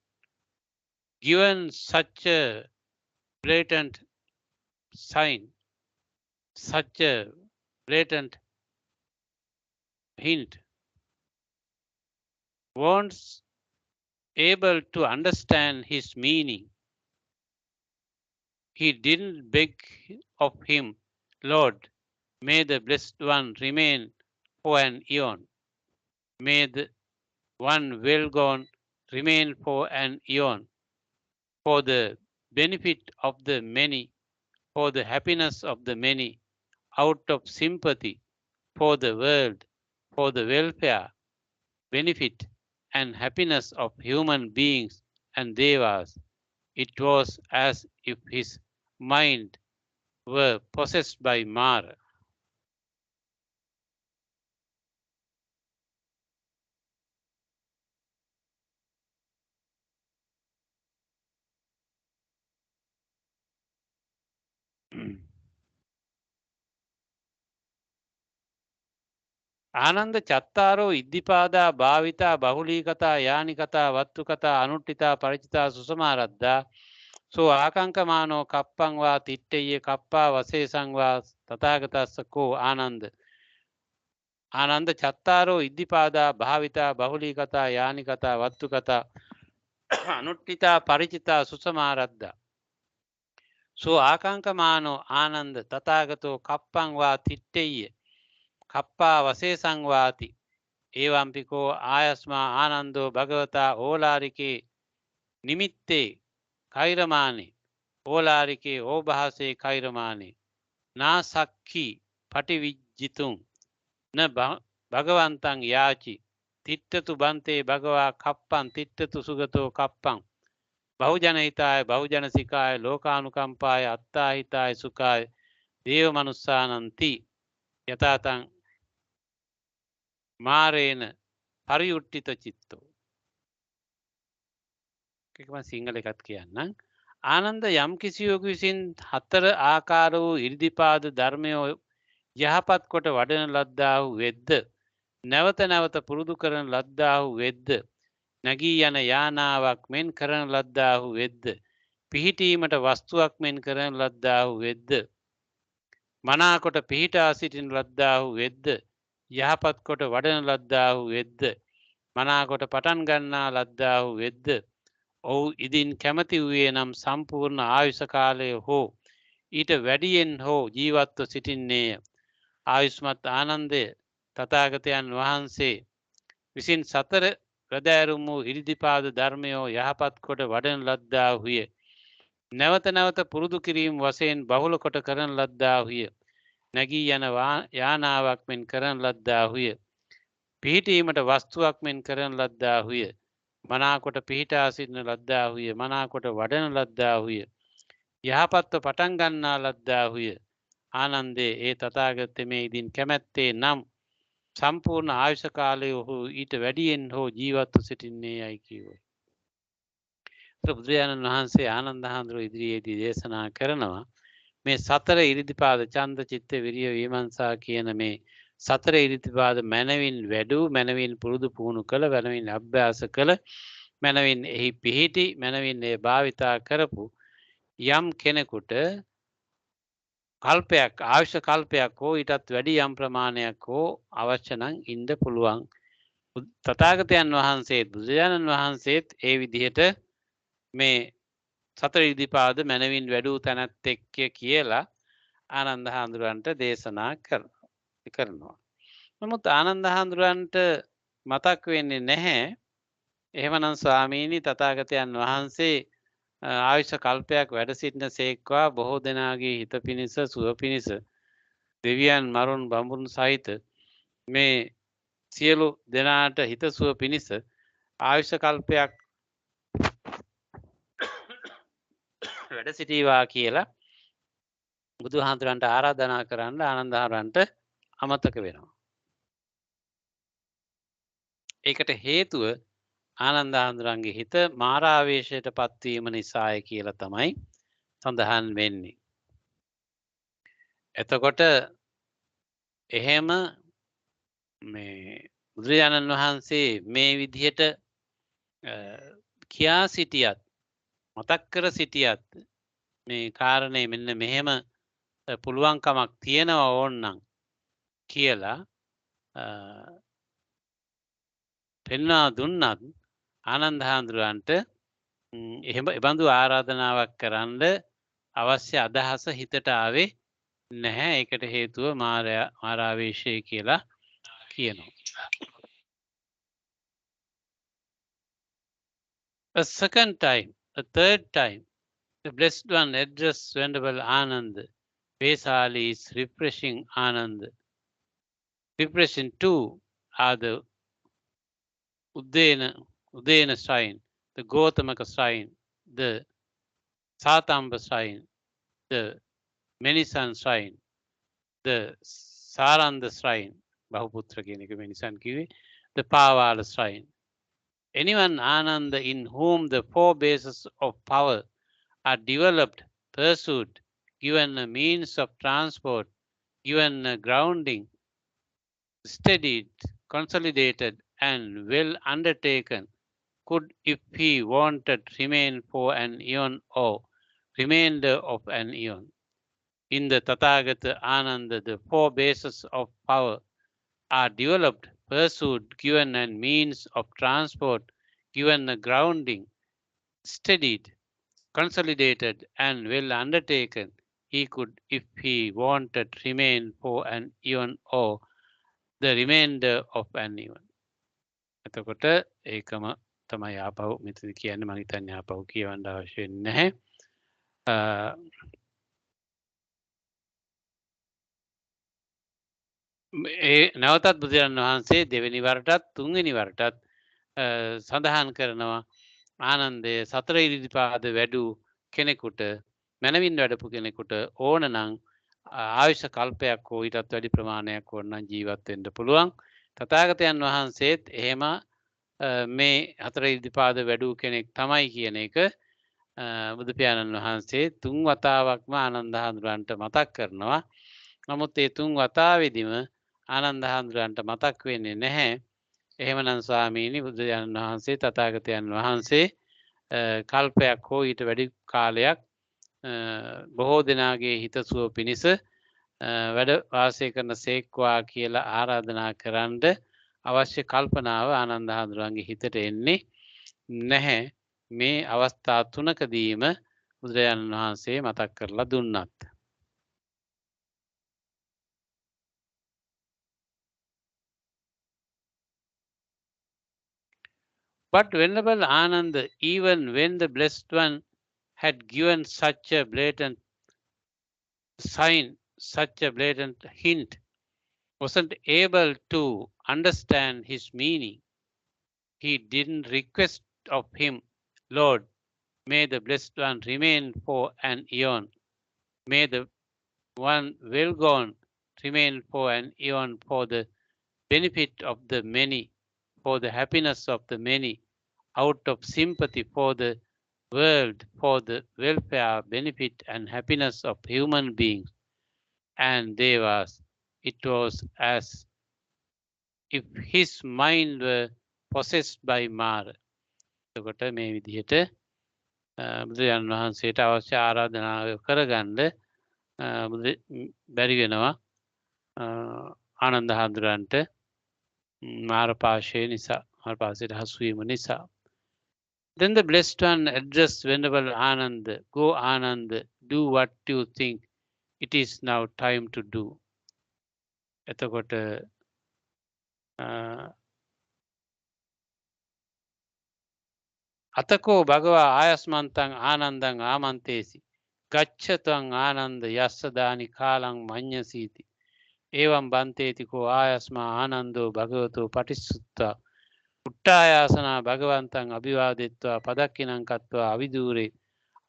given such a blatant sign, such a blatant hint, once able to understand his meaning, he didn't beg of him, Lord, may the Blessed One remain for an eon. May the one well gone remain for an eon, for the benefit of the many, for the happiness of the many, out of sympathy for the world, for the welfare, benefit, and happiness of human beings and devas. It was as if his mind were possessed by Mara. Ananda චත්තාරෝ ඉද්ධිපාදා භාවිතා බහුලීකතා යානිකතා වත්තුකතා අනුට්ඨිතා පරිචිතා සුසමාරද්දා සෝ ආකංකමානෝ කප්පං වා තිට්ඨය කප්පා වසේසං වා තථාගතස්ස කෝ ආනන්ද ආනන්ද චත්තාරෝ ඉද්ධිපාදා භාවිතා බහුලීකතා යානිකතා වත්තුකතා anuttita paricita susamaradda. So akankamaano ananda tatagato kappang va titteyye kappa vasesang vati evampiko ayasma anando bhagavata olarike nimitte kairamani olarike obhase kairamani na sakki pativijjitun na bhagavantang yachi tittatu bante bhagava kappan tittatu sugato kappan बहुजन हिताय बहुजन सिकाय लोकानुकंपाय अत्ता हिताय सुखाय देव मनुस्सानंति यथातं මාරේන පරියුට්ටිත චිත්තෝ. එකම සිංහල එකත් කියන්නම්. ආනන්ද යම් කිසියෙකු විසින් හතර ආකාර වූ ඉරිදිපාද ධර්මය යහපත් කොට වඩන ලද්දාහු වෙද්ද නැවත නැවත පුරුදු කරන ලද්දාහු වෙද්ද නැගී යන යානාවක් මෙන් කරන ලද්දාහු වෙද්ද පිහිටීමට වස්තුවක් මෙන් කරන ලද්දාහු වෙද්ද මනාකොට පිහිටා සිටින ලද්දාහු වෙද්ද යහපත් කොට වඩන ලද්දාහු වෙද්ද මනාකොට පටන් ගන්නා ලද්දාහු වෙද්ද ඔහු ඉදින් කැමති වූයේ නම් සම්පූර්ණ ආයුෂ කාලය හෝ ඊට වැඩියෙන් හෝ ජීවත්ව සිටින්නේය. ආයුෂ්මත් ආනන්දය තථාගතයන් වහන්සේ විසින් සතර රදෑරුම් වූ ඉරිදිපාද ධර්මයෝ යහපත් කොට වඩන ලද්දාහුය. නැවත නැවත පුරුදු කිරීම වශයෙන් බහුල කොට කරන ලද්දාහුය. නැගී යන යානාවක් මෙන් කරන ලද්දාහුය. පිහිටීමට වස්තුවක් මෙන් කරන ලද්දාහුය. මනාකොට පිහිටා සිටින ලද්දාහුය. මනාකොට වඩන ලද්දාහුය. යහපත්ව පටන් ගන්නා ලද්දාහුය. ආනන්දේ ඒ තථාගත මේ ඉදින් කැමැත්තේ නම් සම්පූර්ණ ආයුෂ කාලය ඔහු ඊට වැඩියෙන් හෝ ජීවත්ව සිටින්නේ යයි කිව්වා. බුදුරජාණන් වහන්සේ ආනන්ද හාමුදුරුවෝ ඉදිරියේදී දේශනා කරනවා මේ සතර ඉරිදිපාද ඡන්ද චිත්ත විරිය විමර්ශා කියන මේ සතර ඉරිදිපාද මනවින් වැඩූ මනවින් පුරුදු පුහුණු කළ මනවින් අභ්‍යාස කළ මනවින් එහි පිහිටි මනවින් ඒ භාවිතා කරපු යම් කෙනෙකුට කල්පයක් ආයුෂ කල්පයක් හෝ ඊටත් වැඩි යම් ප්‍රමාණයක් හෝ අවශ්‍ය නම් ඉන්න පුළුවන්. තථාගතයන් වහන්සේත් බුදුරජාණන් වහන්සේත් ඒ විදිහට මේ සතර ඉරිදිපාද මනවින් වැඩූ තැනැත්තෙක් කියලා ආනන්ද හාමුදුරන්ට දේශනා කරනවා. නමුත් ආනන්ද හාමුදුරන්ට මතක් වෙන්නේ නැහැ එහෙමනම් ස්වාමීනි තථාගතයන් වහන්සේ ආයුෂ කල්පයක් වැඩ සිටින සේක්වා බොහෝ දෙනාගේ හිත පිණිස සුව පිණිස දෙවියන් මරුන් බඹුන් සහිත මේ සියලු දෙනාට හිත සුව පිණිස ආයුෂ කල්පයක් වැඩ සිටීවා කියලා බුදුහාමුදුරන්ට ආරාධනා කරන්න ආනන්ද හාමුදුරන්ට අමතක වෙනවා. ඒකට හේතුව ආනන්ද හාමුදුරන්ගේ හිත මාරාවේශයට පත්වීම නිසාය කියලා තමයි සඳහන් වෙන්නේ. එතකොට එහෙම මේ බුදුරජාණන් වහන්සේ මේ විදිහට කියා සිටියත් මතක් කර සිටියත් මේ කාරණේ මෙන්න මෙහෙම පුළුවන්කමක් තියෙනවා ඕන්නම් කියලා පෙන්වා දුන්නත් ආනන්ද හාමුදුරන්ට එහෙම එබඳු ආරාධනාවක් කරන්න අවශ්‍ය අදහස හිතට ආවේ නැහැ. ඒකට හේතුව මාරාවේශය කියලා කියනවා. A second time, a third time, the Blessed One addressed Venerable Ananda. Vesali is refreshing Ananda. Refreshing too are the Udena shrine, the Gautamaka shrine, the Satamba shrine, the Menisan shrine, the Saranda shrine, Bahuputra Genika Menisan Kiwi, the Pavala shrine. Anyone Ananda in whom the four bases of power are developed, pursued, given a means of transport, given a grounding, steadied, consolidated, and well undertaken, could, if he wanted, remain for an eon or remainder of an eon. In the Tathagata Ananda, the four bases of power are developed, pursued, given a means of transport, given a grounding, steadied, consolidated, and well undertaken, he could, if he wanted, remain for an eon or the remainder of an eon. එතකොට ඒකම තමයි ආපහු මෙතන කියන්නේ මම හිතන්නේ ආපහු කියවන්න අවශ්‍ය නැහැ. නැවතත් බුදුරජාණන් වහන්සේ දෙවෙනි වරටත් තුන්වෙනි වරටත් සඳහන් කරනවා ආනන්දය සතර ඉරිදිපාද වැඩූ කෙනෙකුට මැනවින් වැඩපු කෙනෙකුට ඕන නම් ආයුෂ කල්පයක් හෝ ඊටත් වැඩි ප්‍රමාණයක් ඕනනම් ජීවත් වෙන්න පුළුවන්. තථාගතයන් වහන්සේත් එහෙම මේ හතර ඉරිදිපාද වැඩූ කෙනෙක් තමයි කියන එක බුදු පියාණන් වහන්සේ තුන් වතාවක්ම ආනන්ද හාමුදුරන්ට මතක් කරනවා. නමුත් ඒ තුන් වතාවෙදිම ආනන්ද හාමුදුරන්ට මතක් වෙන්නේ නැහැ. එහෙමනම් ස්වාමීනි බුදුරජාණන් වහන්සේ තථාගතයන් වහන්සේ කල්පයක් හෝ ඊට වැඩි කාලයක් බොහෝ දෙනාගේ හිතසුව පිණිස වැඩ වාසය කරන සේක්වා කියලා ආරාධනා කරන්න අවශ්‍ය කල්පනාව ආනන්ද හාමුදුරන්ගේ හිතට එන්නේ නැහැ. මේ අවස්ථා තුනකදීම බුදුරජාණන් වහන්සේ මතක් කරලා දුන්නත්. But Venerable Ananda, even when the Blessed One had given such a blatant sign, such a blatant hint, wasn't able to understand his meaning. He didn't request of him, Lord, may the Blessed One remain for an eon. May the one well gone remain for an eon for the benefit of the many, for the happiness of the many, out of sympathy for the world, for the welfare, benefit, and happiness of human beings and devas. It was as if his mind were possessed by Mara. එතකොට මේ විදිහට බුදුරජාණන් වහන්සේට අවශ්‍ය ආරාධනාව කරගන්න බැරි වෙනවා ආනන්ද හාමුදුරන්ට මාර පාශය නිසා මාර පාශයට හසු වීම නිසා. Then the Blessed One addressed Venerable Ananda, go Ananda, do what you think it is now time to do. එතකොට අතකෝ භගවා ආයස්මන්තං ආනන්දං ආමන්තේසි ගච්ඡතං ආනන්ද යස්ස දානි කාලං මඤ්ඤසීති එවං බන්තේතිකෝ ආයස්මා ආනන්දෝ භගවතෝ පටිසුත්තා උට්ටායාසනා භගවන්තං අභිවාදෙත්වා පදක්කිනං කତ୍වා අවිදූරේ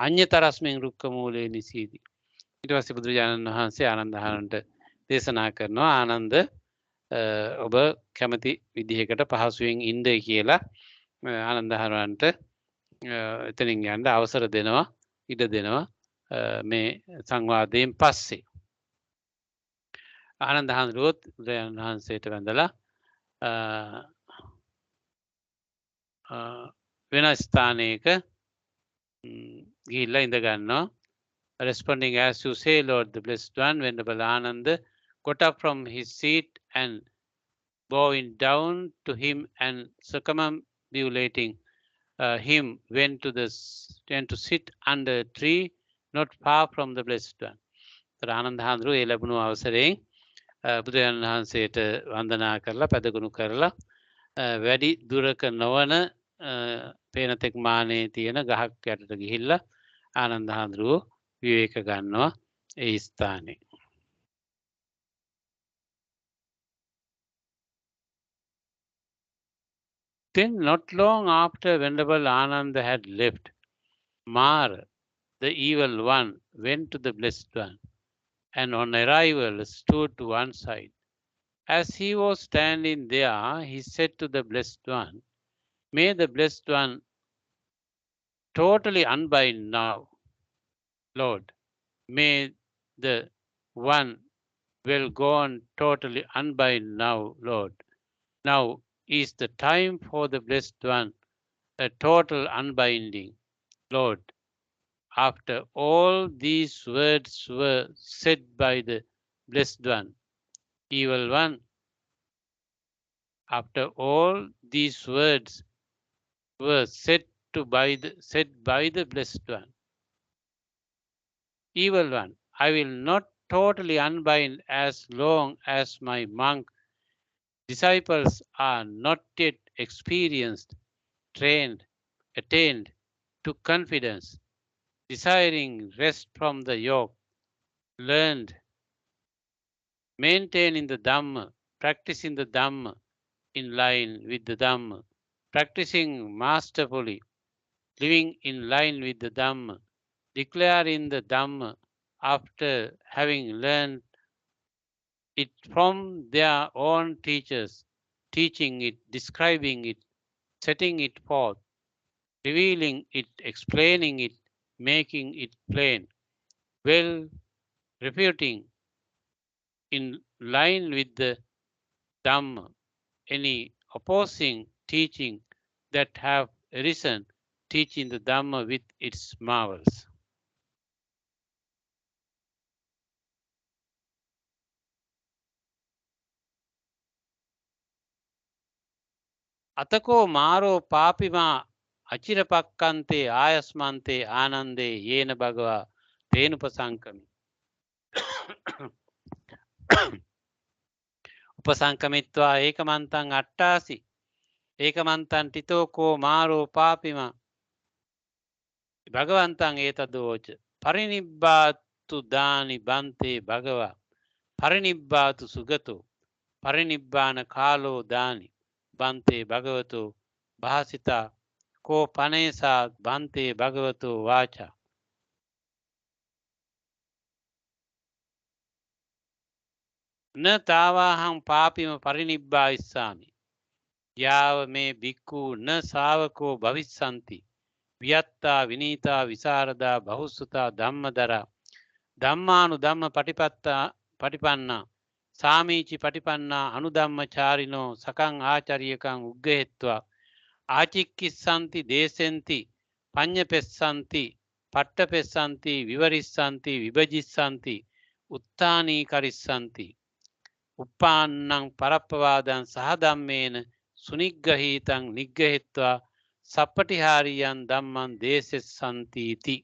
අඤ්ඤතරස්මින් රුක්ක මූලේ නිසීති. ඊට පස්සේ බුදුරජාණන් වහන්සේ ආනන්ද හාමුදුරන්ට දේශනා කරනවා ආනන්ද ඔබ කැමති විදිහකට පහසුවෙන් ඉන්න කියලා ආනන්ද හාමුදුරන්ට එතනින් යන්න අවසර දෙනවා ඉඩ දෙනවා මේ සංවාදයෙන් පස්සේ. ආනන්ද හාමුදුරුවෝත් බුදුරජාණන් වහන්සේට වැඳලා වෙන ස්ථානයක ගිහිල්ලා ඉඳ ගන්නවා. Responding as you say, Lord, the Blessed One, Venerable Ananda got up from his seat and bowing down to him and circumambulating him went to sit under a tree not far from the Blessed One. Ananda හාමුදුරුවෝ ඒ ලැබුණු අවසරයෙන් බුදුරජාණන් වහන්සේට වන්දනා කරලා පැදගුණු කරලා වැඩි දුරක නොවන පේනතෙක් මානේ තියෙන ගහක් යටට ගිහිල්ලා ආනන්ද හාමුදුරුවෝ විවේක ගන්නවා ඒ ස්ථානේ. Then not long after Venerable Ananda had left, Mara, the evil one, went to the Blessed One and on arrival stood to one side. As he was standing there, he said to the Blessed One, may the Blessed One totally unbind now, Lord. May the one well gone totally unbind now, Lord. Now is the time for the Blessed One, a total unbinding, Lord. After all these words were said by the Blessed One, evil one, after all these words were said said by the Blessed One. Evil One, I will not totally unbind as long as my monk disciples are not yet experienced, trained, attained to confidence, desiring rest from the yoke, learned, maintaining the Dhamma, practicing the Dhamma in line with the Dhamma, practicing masterfully, living in line with the Dhamma, declaring the Dhamma after having learned it from their own teachers, teaching it, describing it, setting it forth, revealing it, explaining it, making it plain, well refuting in line with the Dhamma any opposing teaching that have arisen, teaching the Dhamma with its marvels. අතකෝ මාරෝ පාපිමා අචිරපක්කන්තේ ආයස්මන්තේ ආනන්දේ යේන භගවා තේනුපසංකමි. උපසංකමිත්වා ඒකමන්තං අට්ටාසි ඒකමන්තං ටිතෝකෝ මාරෝ පාපිමා භගවන්තං ඒතදෝච පරිනිබ්බාතු දානි බන්තේ භගවා පරිනිබ්බාතු සුගතෝ පරිනිබ්බාන කාලෝ දානි බන්තේ භගවතෝ භාසිතා කෝ පනේසා බන්තේ භගවතෝ වාචා න තාවාහං පාපිම පරිනිබ්බායිස්සාමි යාව මේ බික්කු න ශාවකෝ භවිස්සන්ති වියත්තා විනීතා විසරදා බහුසුතා ධම්මදරා ධම්මානු ධම්ම පටිපන්නා සාමීචි පටිපන්නා අනුධම්මචාරිනෝ සකං ආචාරියකං උග්ගහෙත්වා ආචික්කිස්සන්ති දේසෙන්ති පඤ්ඤපෙස්සන්ති පට්ඨපෙස්සන්ති විවරිස්සන්ති විභජිස්සන්ති උත්තානී කරිස්සන්ති උපාන්නං පරප්පවාදං සහධම්මේන සුනිග්ගහීතං නිග්ගහෙත්වා සප්පටිහාරියන් ධම්මං දේසෙස්සන්ති ඉති.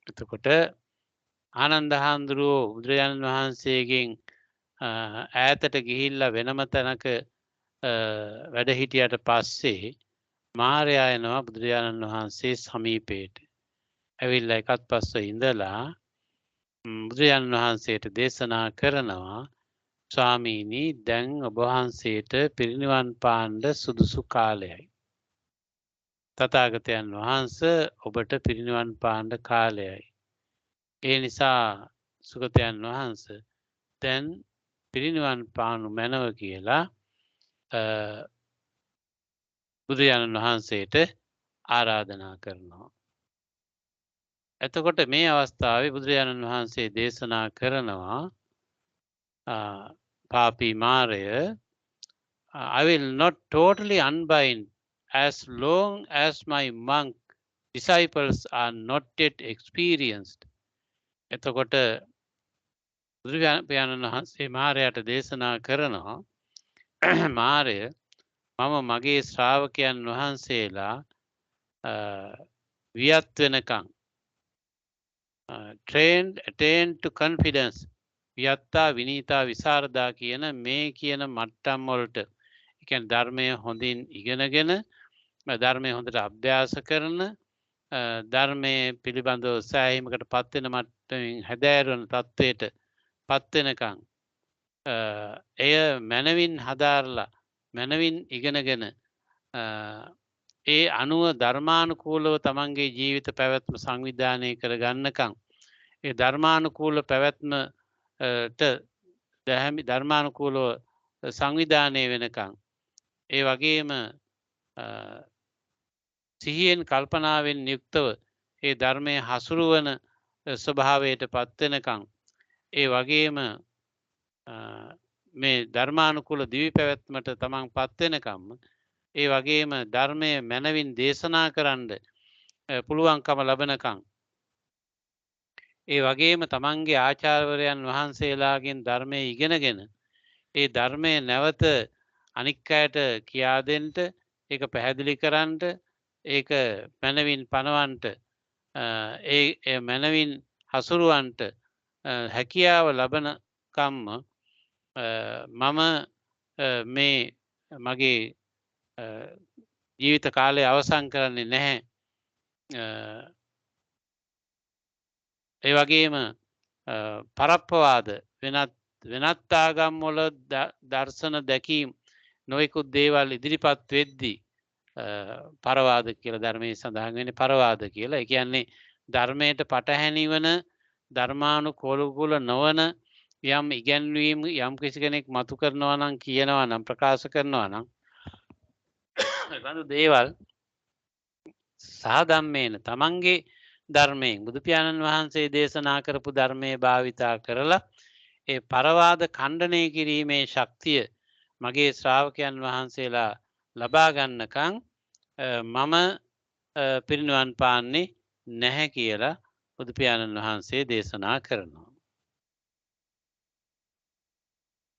එතකොට ආනන්ද හාමුදුරුවෝ බුදුරජාණන් වහන්සේගෙන් ඈතට ගිහිල්ලා වෙනම තැනක වැඩ හිටියට පස්සේ මාරයා එනවා බුදුරජාණන් වහන්සේ සමීපයට. ඇවිල්ලා එකත් පස්ව ඉඳලා බුදුරජාණන් වහන්සේට දේශනා කරනවා ස්වාමීනි දැන් ඔබ වහන්සේට පිරිනිවන් පාන්න සුදුසු කාලයයි. තථාගතයන් වහන්සේ ඔබට පිරිනිවන් පාන්න කාලයයි. ඒ නිසා සුගතයන් වහන්සේ දැන් පිරිනිවන් පානු මැනව කියලා බුදුරජාණන් වහන්සේට ආරාධනා කරනවා. එතකොට මේ අවස්ථාවේ බුදුරජාණන් වහන්සේ දේශනා කරනවා පාපී මාරය I will not totally unbind as long as my monk disciples are not yet experienced. එතකොට බුදුරජාණන් වහන්සේ මාරයට දේශනා කරනවා මාරය මම මගේ ශ්‍රාවකයන් වහන්සේලා වියත් වෙනකන් trained attained to confidence වියත්තා Vineetha විසරදා කියන මේ කියන මට්ටම් වලට ඒ කියන්නේ ධර්මය හොඳින් ඉගෙනගෙන ධර්මය හොඳට අභ්‍යාස කරන ධර්මයේ පිළිබඳව සෑහීමකට පත් වෙන මට්ටමින් හැදෑරුණ තත්වයට පත් වෙනකන් එය මනවින් හදාarලා මනවින් ඉගෙනගෙන ඒ අනුව ධර්මානුකූලව තමන්ගේ ජීවිත පැවැත්ම සංවිධානය කර ගන්නකම් ඒ ධර්මානුකූල පැවැත්මට ධර්මානුකූලව සංවිධානය වෙනකම් ඒ වගේම සිහියෙන් කල්පනාවෙන් යුක්තව ඒ ධර්මයේ හසුරුවන ස්වභාවයට පත් වෙනකම් ඒ වගේම මේ ධර්මානුකූල දිවි පැවැත්මට තමන් පත් වෙනකම් ඒ වගේම ධර්මය මනවින් දේශනා කරන්න පුළුවන්කම ලබනකම් ඒ වගේම තමන්ගේ ආචාර්යවරයන් වහන්සේලාගෙන් ධර්මය ඉගෙනගෙන ඒ ධර්මය නැවත අනික් අයට කියා දෙන්න, ඒක පැහැදිලි කරන්න, ඒක මනවින් පනවන්ට, ඒ මනවින් හසුරුවන්ට හැකියාව ලබනකම්ම මම මේ මගේ ජීවිත කාලය අවසන් කරන්නේ නැහැ. ඒ වගේම පරප්පවාද වෙනත් ආගම්වල දර්ශන දැකීම් නොයෙකුත් දේවල් ඉදිරිපත් වෙද්දී පරවාද කියලා ධර්මයේ සඳහන් වෙන්නේ පරවාද කියලා. ඒ කියන්නේ ධර්මයට පටහැනි වන ධර්මානුකූල නොවන යම් ඉගැන්වීම් යම් කිසි කෙනෙක් මතු කරනවා නම් කියනවා නම් ප්‍රකාශ කරනවා නම් බඳු දේවල් සාධම්මේන තමන්ගේ ධර්මයෙන් බුදු පියාණන් වහන්සේ දේශනා කරපු ධර්මයේ භාවිතා කරලා ඒ පරවාද ඛණ්ඩනය කිරීමේ ශක්තිය මගේ ශ්‍රාවකයන් වහන්සේලා ලබා ගන්නකම් මම පිරිනිවන් පාන්නේ නැහැ කියලා බුදු පියාණන් වහන්සේ දේශනා කරනවා.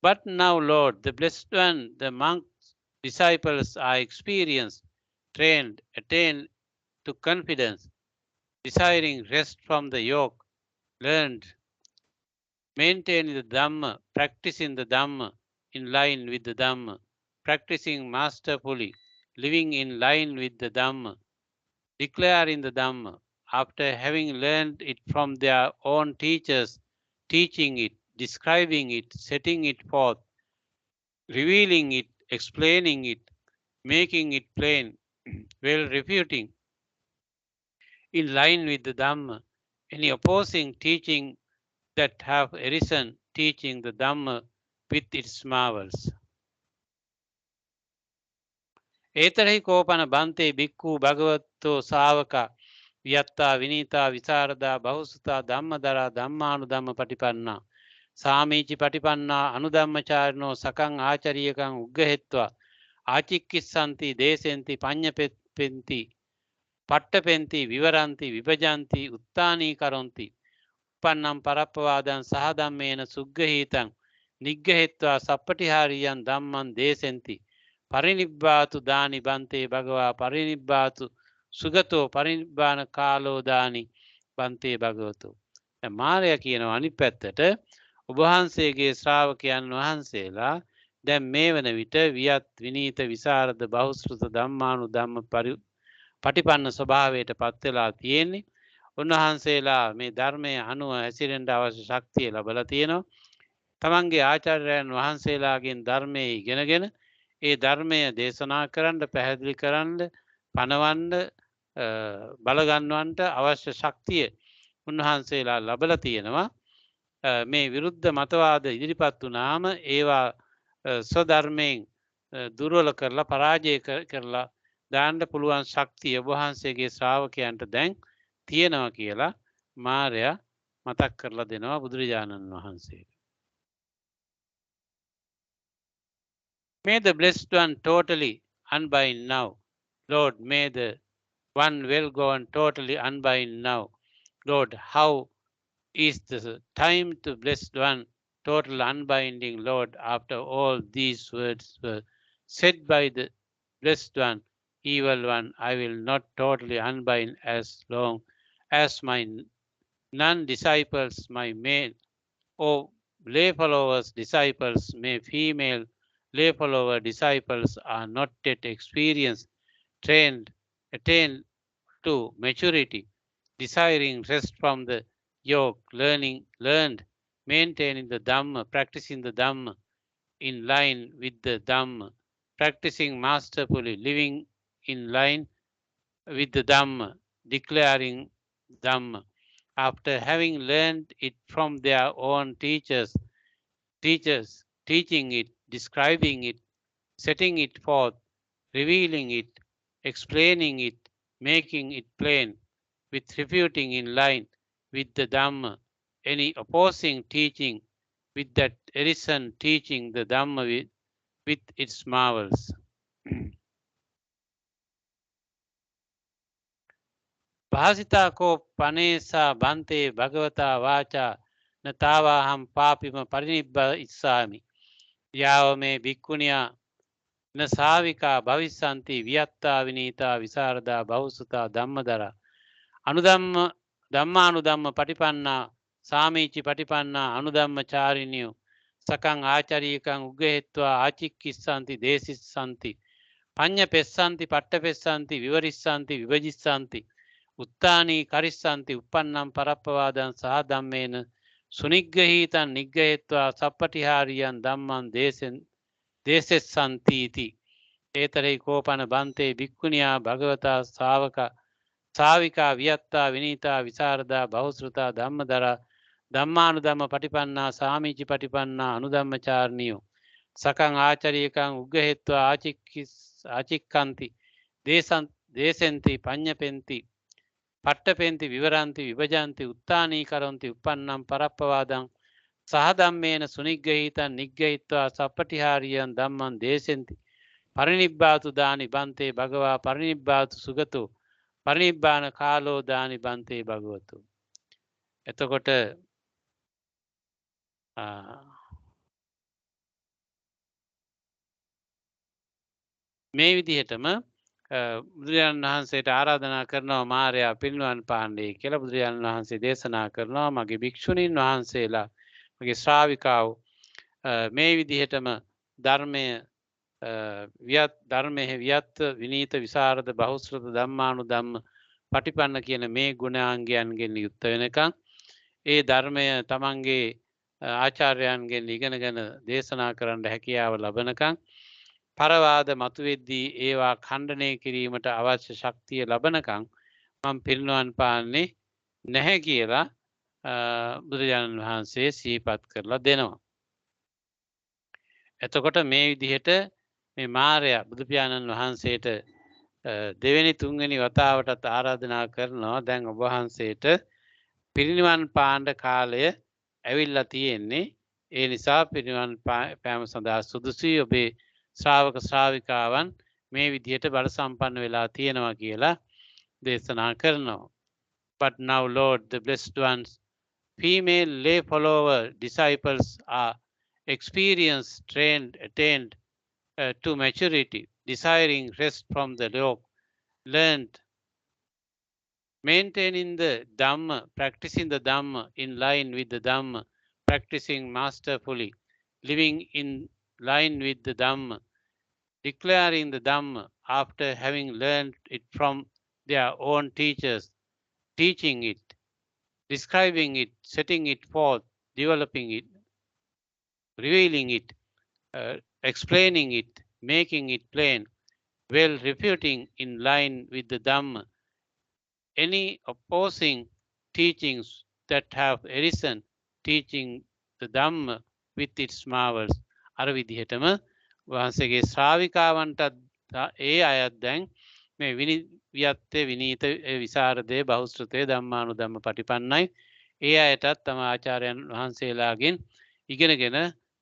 But now, Lord, the Blessed One, the monks, disciples are experienced, trained, attained to confidence, desiring rest from the yoke, learned, maintaining the Dhamma, practicing the Dhamma in line with the Dhamma, practicing masterfully, living in line with the Dhamma, declaring the Dhamma, after having learned it from their own teachers, teaching it, describing it, setting it forth, revealing it, explaining it, making it plain, well refuting, in line with the Dhamma, any opposing teaching that have arisen, teaching the Dhamma with its marvels. ඒතරහි කෝපන බන්තේ බික්කු භගවත්තෝ සාවකා වියත්තා විනීතා විසරදා බහුසුතා ධම්මදරා ධම්මානුධම්ම පටිපන්නා සාමීචි පටිපන්නා අනුධම්මචාරිනෝ සකං ආචරියකං උග්ගහෙත්වා ආචික්කිස්සන්ති දේසෙන්ති පඤ්ඤපෙන්ති පට්ඨපෙන්ති විවරන්ති විභජන්ති උත්තානී කරොන්ති උපන්නම් පරප්පවාදං සහ ධම්මේන සුග්ගහීතං නිග්ගහෙත්වා සප්පටිහාරියං ධම්මං දේසෙන්ති පරිනිබ්බාතු දානි බන්තේ භගවා පරිනිබ්බාතු සුගතෝ පරිනිබ්බාන කාලෝ දානි බන්තේ භගවතෝ. මාරයා කියනවා අනිත් පැත්තට ඔබ වහන්සේගේ ශ්‍රාවකයන් වහන්සේලා දැන් මේ වන විට වියත් විනීත විසරද බහුශ්‍රත ධම්මානුධම්ම පටිපන්න ස්වභාවයට පත් වෙලා තියෙන්නේ. උන්වහන්සේලා මේ ධර්මයේ අනුව හැසිරෙන්න අවශ්‍ය ශක්තිය ලැබලා තියෙනවා. තමන්ගේ ආචාර්යයන් වහන්සේලාගෙන් ධර්මයේ ඉගෙනගෙන ඒ ධර්මය දේශනා කරන්න පැහැදිලි කරන්න පනවන්න බලගන්නවන්ට අවශ්‍ය ශක්තිය උන්වහන්සේලා ලබලා තියෙනවා. මේ විරුද්ධ මතවාද ඉදිරිපත් වුණාම ඒවා ස්වධර්මයෙන් දුර්වල කරලා පරාජය කරලා දාන්න පුළුවන් ශක්තිය ඔබ වහන්සේගේ ශ්‍රාවකයන්ට දැන් තියෙනවා කියලා මාරයා මතක් කරලා දෙනවා බුදුරජාණන් වහන්සේට. May the Blessed One totally unbind now. Lord, may the one well gone totally unbind now. Lord, how is the time to Blessed One total unbinding, Lord, after all these words were said by the Blessed One, Evil One, I will not totally unbind as long as my non-disciples, my male or lay followers, disciples, may female lay follower disciples are not yet experienced, trained, attained to maturity, desiring rest from the yoke, learned, maintaining the Dhamma, practicing the Dhamma in line with the Dhamma, practicing masterfully, living in line with the Dhamma, declaring Dhamma, after having learned it from their own teachers, teaching it, describing it, setting it forth, revealing it, explaining it, making it plain, with refuting in line with the Dhamma, any opposing teaching with that arisen teaching the Dhamma with its marvels. Bhasita ko panesa bante bhagavata vacha natava ham papima parinibba issami. Yava me bhikkhuniya න සාවිකා භවිස්සන්ති වියත්තා විනීතා විසරදා බහුසුතා ධම්මදර අනුධම්ම ධම්මානුධම්ම පටිපන්නා සාමීචි පටිපන්නා අනුධම්මචාරිනියෝ සකං ආචාරීකං උග්ගහෙත්වා ආචික්කිස්සන්ති දේසිස්සන්ති පඤ්ඤ පෙස්සන්ති පට්ඨ පෙස්සන්ති විවරිස්සන්ති විභජිස්සන්ති උත්තානී කරිස්සන්ති uppannam පරප්පවාදං සහ ධම්මේන සුනිග්ගහීතං නිග්ගහෙත්වා සප්පටිහාරියං ධම්මං දේසෙස්සන්ති इति ඒතරේ කෝපන බන්තේ භික්ඛුනියා භගවතා සාවිකා වියත්තා විනීතා විසරදා බහුශ්‍රුතා ධම්මදරා ධම්මානුධම්ම පටිපන්නා සාමීචි පටිපන්නා අනුධම්මචාරණියෝ සකං ආචාරියකං උග්ගහෙත්වා ආචික්කන්ති දේසෙන්ති පඤ්ඤපෙන්ති පට්ඨපෙන්ති විවරන්ති විභජන්ති උත්තානී කරන්ති uppannam පරප්පවාදං සහ ධම්මේන සුනිග්ගහිතං නිග්ගහිත්වා සප්පටිහාරියං ධම්මං දේසෙන්ති පරිනිබ්බාතු දානි බන්තේ භගවා පරිනිබ්බාතු සුගතෝ පරිනිබ්බාන කාලෝ දානි බන්තේ භගවතු. එතකොට මේ විදිහටම බුදුරජාණන් වහන්සේට ආරාධනා කරනවා මාරයා පිරිනිවන් පාන්නේ කියලා බුදුරජාණන් වහන්සේ දේශනා කරනවා මගේ භික්ෂුණීන් වහන්සේලා මගේ ශ්‍රාවිකාව මේ විදිහටම ධර්මය ධර්මයේ වියත් විනීත විසරද බහුශ්‍රත ධම්මානුධම්ම පටිපන්න කියන මේ ගුණාංගයන්ගෙන් යුක්ත වෙනකන් ඒ ධර්මය තමන්ගේ ආචාර්යයන්ගෙන් ඉගෙනගෙන දේශනා කරන්න හැකියාව ලබනකන් පරවාද මතුවෙද්දී ඒවා ඛණ්ඩනය කිරීමට අවශ්‍ය ශක්තිය ලබනකන් මම පිරිනිවන් පාන්නේ නැහැ කියලා බුදුරජාණන් වහන්සේ සිහිපත් කරලා දෙනවා. එතකොට මේ විදිහට මේ මාරයා බුදු පියාණන් වහන්සේට දෙවෙනි තුන්වෙනි වතාවටත් ආරාධනා කරනවා දැන් ඔබ වහන්සේට පිරිනිවන් පාණ්ඩ කාලය ඇවිල්ලා තියෙන්නේ ඒ නිසා පිරිනිවන් පෑම සඳහා සුදුසුයි ඔබේ ශ්‍රාවක ශ්‍රාවිකාවන් මේ විදිහට බල සම්පන්න වෙලා තියෙනවා කියලා දේශනා කරනවා. But now Lord, the blessed ones, female lay follower disciples are experienced, trained, attained to maturity, desiring rest from the yoke, learned, maintaining the Dhamma, practicing the Dhamma in line with the Dhamma, practicing masterfully, living in line with the Dhamma, declaring the Dhamma after having learned it from their own teachers, teaching it, describing it, setting it forth, developing it, revealing it, explaining it, making it plain, well refuting in line with the Dhamma, any opposing teachings that have arisen, teaching the Dhamma with its marvels. අර විදිහටම වහන්සේගේ ශ්‍රාවිකාවන්ටත් ඒ අයත් දැන් මේ වියත්තේ විනීත විසරදේ බහුශ්‍රතේ ධම්මානුධම්ම පටිපන්නයි ඒ අයටත් තම ආචාර්යයන් වහන්සේලාගෙන් ඉගෙනගෙන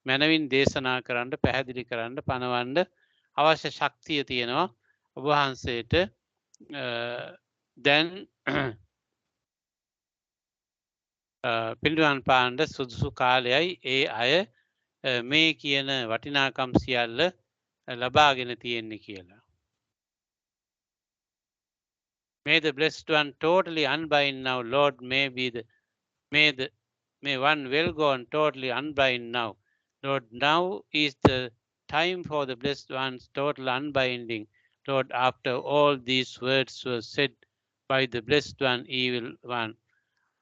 මනවින් දේශනා කරන්න පැහැදිලි කරන්න පනවන්න අවශ්‍ය ශක්තිය තියෙනවා ඔබ වහන්සේට දැන් පිරිනිවන් පාණ්ඩ සුදුසු කාලයයි ඒ අය මේ කියන වටිනාකම් සියල්ල ලබාගෙන තියෙන්නේ කියලා. May the blessed one totally unbind now, Lord, may one well go on totally unbind now. Lord, now is the time for the blessed one's total unbinding. Lord, after all these words were said by the blessed one, evil one,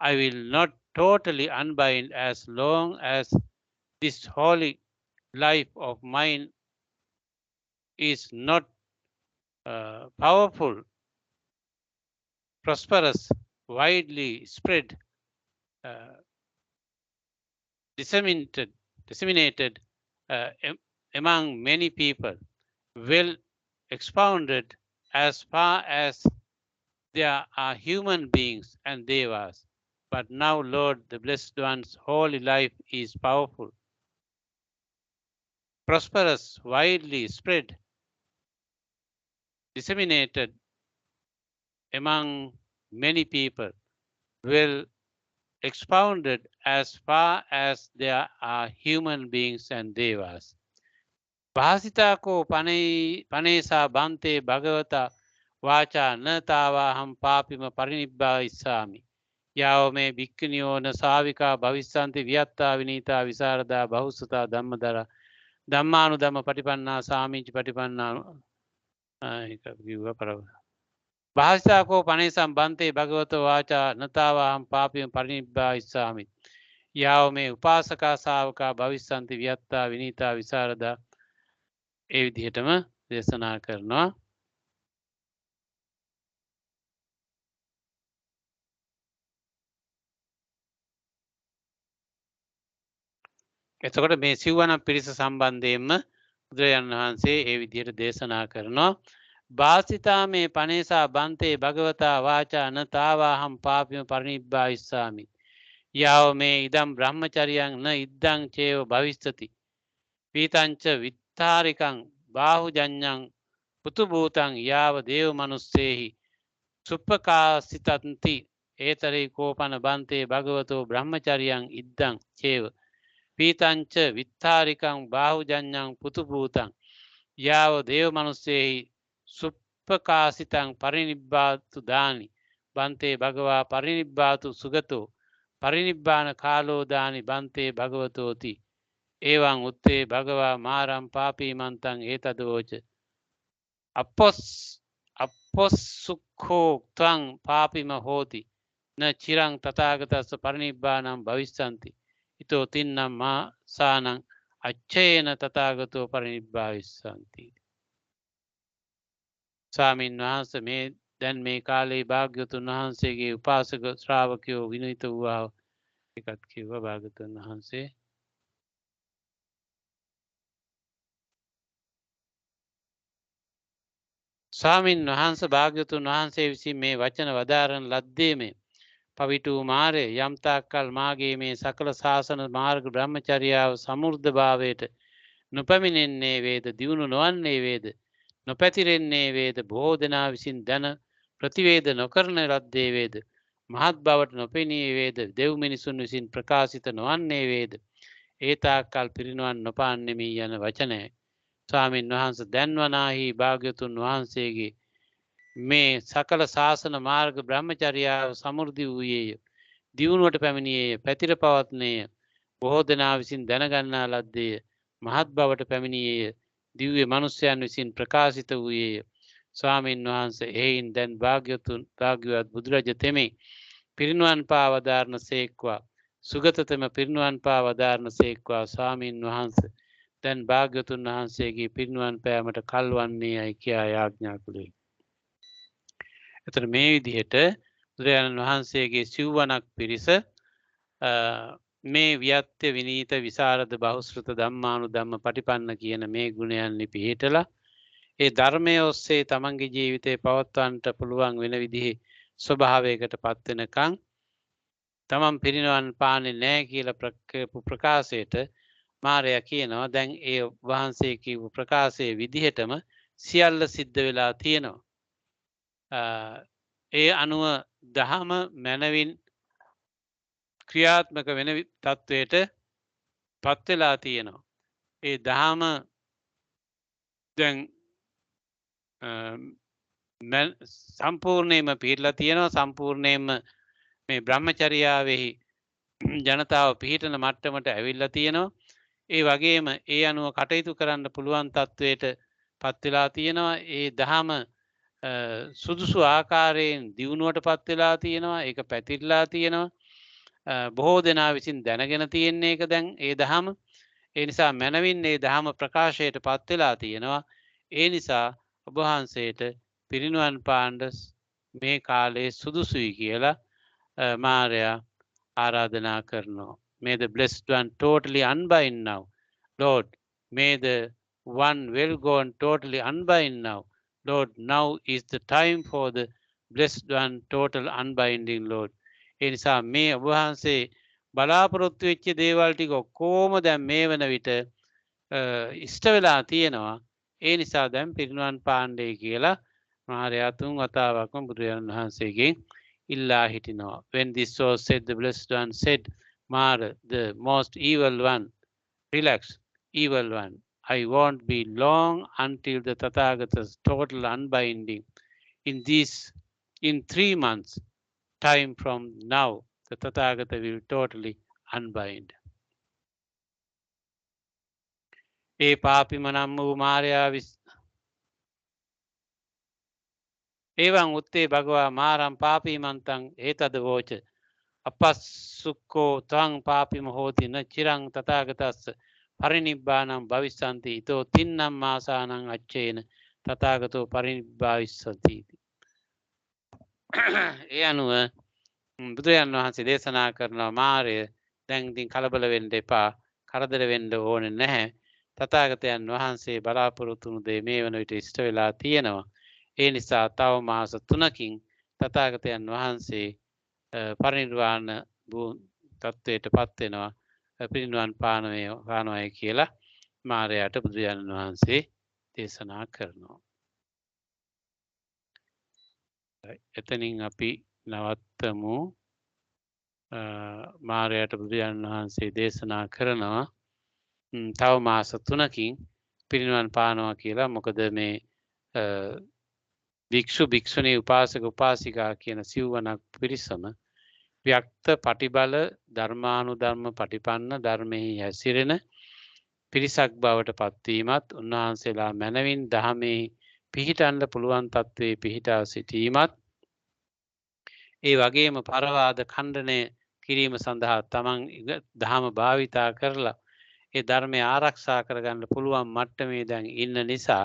I will not totally unbind as long as this holy life of mine is not powerful, prosperous, widely spread, disseminated among many people, well expounded as far as there are human beings and devas. But now, Lord, the blessed one's holy life is powerful, prosperous, widely spread, disseminated among many people, well expounded as far as there are human beings and devas. භාසිතාකෝ පනේසා බන්තේ භගවතා වාචා නතාවාහම් පාපිම පරිනිබ්බා ඉස්සාමි. යාව මේ භික්ඛුනියෝන සාවිකා භවිස්සන්ති වියත්තා විනීතා විසරදා බහුසුතා ධම්මදර ධම්මානුධම්ම පටිපන්නා සාමිච්ච පටිපන්නා භාසිතාකෝ පනේසම් බන්තේ භගවතෝ වාචා නතාවාහම් පාපිම පරිනිබ්බා ඉස්සාමි. යාව මේ උපාසකා ශාවකා භවිස්සන්ති වියත්තා විනීතා විසරදා ඒ විදිහටම දේශනා කරනවා. එතකොට මේ සිව්වනක් පිරිස සම්බන්ධයෙන්ම බුදුරජාණන් වහන්සේ ඒ විදිහට දේශනා කරනවා. භාසිතා මේ පනේසා බන්තේ භගවතා වාචා නතාවාහම් පාපිම පරිනිබ්බා ඉස්සාමි. යාව මේ ඉදම් බ්‍රහ්මචරියං න ඉද්දං චේව භවිස්සති. පීතංච විත්තාරිකං බාහුජඤ්ඤං පුතුභූතං යාව දේව මනුස්සේහි සුප්පකාසිතන්ති ඒතරේ කෝපන බන්තේ භගවතෝ බ්‍රහ්මචරියං ඉද්දං චේව පීතංච විත්තාරිකං බාහුජඤ්ඤං පුතුභූතං යාව දේව මනුස්සේහි සුප්පකාසිතං පරිනිබ්බාතු දානි බන්තේ භගවා පරිනිබ්බාතු සුගතෝ පරිනිබ්බාන කාලෝ දානි බන්තේ භගවතෝති එවං උත්තේ භගවා මාරම් පාපීමන්තං ඒතදෝච අපොස්සුක්ඛෝ ත්වං පාපිම හෝති න චිරං තථාගතස්ස පරිනිබ්බානම් භවිස්සanti ඊතෝ තින්නම් මා සානං අච්චේන තථාගතෝ පරිනිබ්බාවිස්සanti. ස්වාමීන් වහන්සේ මේ දැන් මේ කාලේ භාග්‍යවතුන් වහන්සේගේ උපාසක ශ්‍රාවකයෝ විනීත වූවා එකත් කිව්වා භාග්‍යවතුන් වහන්සේ. ස්වාමීන් වහන්සේ භාග්‍යවතුන් වහන්සේ විසින් මේ වචන වදාරන ලද්දේ මේ පවිටු මාරය යම්තාක්කල් මාගේ මේ සකල ශාසන මාර්ග බ්‍රහ්මචර්යාව සමෘද්ධ භාවයට නොපැමිණෙන්නේ වේද දියුණු නොවන්නේ වේද නොපැතිරෙන්නේ වේද බොහෝ දෙනා විසින් දැන ප්‍රතිවේද නොකරන ලද්දේ වේද මහත් බවට නොපෙනී වේද දෙව් මිනිසුන් විසින් ප්‍රකාශිත නොවන්නේ වේද ඒ තාක්කල් පිරිනුවන් නොපාන්නෙමි යන වචනයයි. ස්වාමීන් වහන්සේ දැන්වනාහි භාග්‍යවතුන් වහන්සේගේ මේ සකල ශාසන මාර්ග බ්‍රහ්මචර්යාව සමෘද්ධි වූයේය දියුණුවට පැමිණියේය පැතිර පවත්නේය බොහෝ දෙනා විසින් දැනගන්නා ලද්දේය මහත් බවට පැමිණියේය දිව්‍ය මනුෂ්‍යයන් විසින් ප්‍රකාශිත වූයේය. ස්වාමීන් වහන්සේ එයින් දැන් භාග්‍යවත් බුදුරජ තෙමේ පිරිනුවන් පා වදාරන සේක්වා සුගතතම පිරිනුවන් පා වදාරන සේක්වා. ස්වාමීන් වහන්සේ දැන් භාග්‍යවතුන් වහන්සේගේ පිරිනුවන් පෑමට කල්වන්නේ යයි කියා යාඥා කළේ. එතන මේ විදිහට බුදුරජාණන් වහන්සේගේ සිව්වනක් පිරිස මේ වියත්‍ය විනීත විසරද බහුශ්‍රත ධම්මානුධම්ම පටිපන්න කියන මේ ගුණයන් පිහිටලා ඒ ධර්මය ඔස්සේ තමන්ගේ ජීවිතේ පවත්වන්නට පුළුවන් වෙන විදිහේ ස්වභාවයකට පත් වෙනකන් තමන් පිරිනවන් පාන්නේ නැහැ කියලා ප්‍රකාශයට මාරයා කියනවා දැන් ඒ වහන්සේ කියපු ප්‍රකාශයේ විදිහටම සියල්ල සිද්ධ වෙලා තියෙනවා. ඒ අනුව දහම මනවින් ක්‍රියාත්මක වෙන තත්වයට පත් වෙලා තියෙනවා. ඒ දහම දැන් සම්පූර්ණයෙන්ම පිළිලා තියෙනවා. සම්පූර්ණයෙන්ම මේ බ්‍රහ්මචර්යාවෙහි ජනතාව පිහිටන මට්ටමට ඇවිල්ලා තියෙනවා. ඒ වගේම ඒ අනුව කටයුතු කරන්න පුළුවන් තත්වයට පත් වෙලා තියෙනවා. ඒ දහම සුදුසු ආකාරයෙන් දියුණුවට පත් වෙලා තියෙනවා. ඒක පැතිරලා තියෙනවා. බොහෝ දෙනා විසින් දැනගෙන තියෙන්නේ ඒක දැන් ඒ දහම. ඒ නිසා මනවින් ඒ දහම ප්‍රකාශයට පත් වෙලා තියෙනවා. ඒ නිසා ඔබ වහන්සේට පිරිනුවන් පාන්න මේ කාලේ සුදුසුයි කියලා මාරයා ආරාධනා කරනවා. May the blessed one totally unbind now. Lord, may the one well gone totally unbind now. Lord, now is the time for the blessed one total unbinding, Lord. ඒ නිසා මේ ඔබ වහන්සේ බලාපොරොත්තු වෙච්ච දේවල් ටික ඔක්කොම දැන් මේ වන විට ඉෂ්ට වෙලා තියෙනවා. ඒ නිසා දැන් පිරිනුවන් පාණ්ඩේ කියලා මාරයා 3 වතාවක්ම බුදුරජාණන් වහන්සේගෙන් ඉල්ලා හිටිනවා. When this was said, the blessed one said, Mara, the most evil one, relax, evil one, I won't be long until the Tathagata's total unbinding. In 3 months time from now, the Tathagata will totally unbind. ඒ පාපිම නම් වූ මාරයා එවං උත්තේ භගවා මාරම් පාපීමන්තං ඒතද වෝච අපස්සුක්කෝ ත්වං පාපිම හෝති න චිරං තථාගතස්ස පරිනිබ්බානං භවිස්සන්ති ඊතෝ තින්නම් මාසානං අච්චේන තථාගතෝ පරිනිබ්බාවිස්සති. ඒ අනුව බුදුරජාණන් වහන්සේ දේශනා කරනවා මාරය දැන් ඉතින් කලබල වෙන්න එපා, කරදර වෙන්න ඕනේ නැහැ. තථාගතයන් වහන්සේ බලාපොරොත්තු වුණු දේ මේ වන විට ඉෂ්ට වෙලා තියෙනවා. ඒ නිසා තව මාස 3කින් තථාගතයන් වහන්සේ පරිනිර්වාණ තත්වයට පත් වෙනවා, පිරිනිවන් පානවායි කියලා මාරයාට බුදුරජාණන් වහන්සේ දේශනා කරනවා. එතනින් අපි නවත්තමු. මාරයාට බුදුරජාණන් වහන්සේ දේශනා කරනවා තව මාස 3කින් පිරිනිවන් පානවා කියලා. මොකද මේ භික්ෂු භික්ෂුණී උපාසක උපාසිකා කියන සිව්වනක් පිරිසම ව්‍යක්ත පටිබල ධර්මානුධර්ම පටිපන්න ධර්මෙහි හැසිරෙන පිරිසක් බවට පත්වීමත්, උන්වහන්සේලා මැනවින් දහමෙහි පිහිටන්න පුළුවන් තත්ත්වයේ පිහිටා සිටීමත්, ඒ වගේම පරවාද ඛණ්ඩනය කිරීම සඳහා තමන් දහම භාවිතා කරලා ඒ ධර්මය ආරක්ෂා කරගන්න පුළුවන් මට්ටමේ දැන් ඉන්න නිසා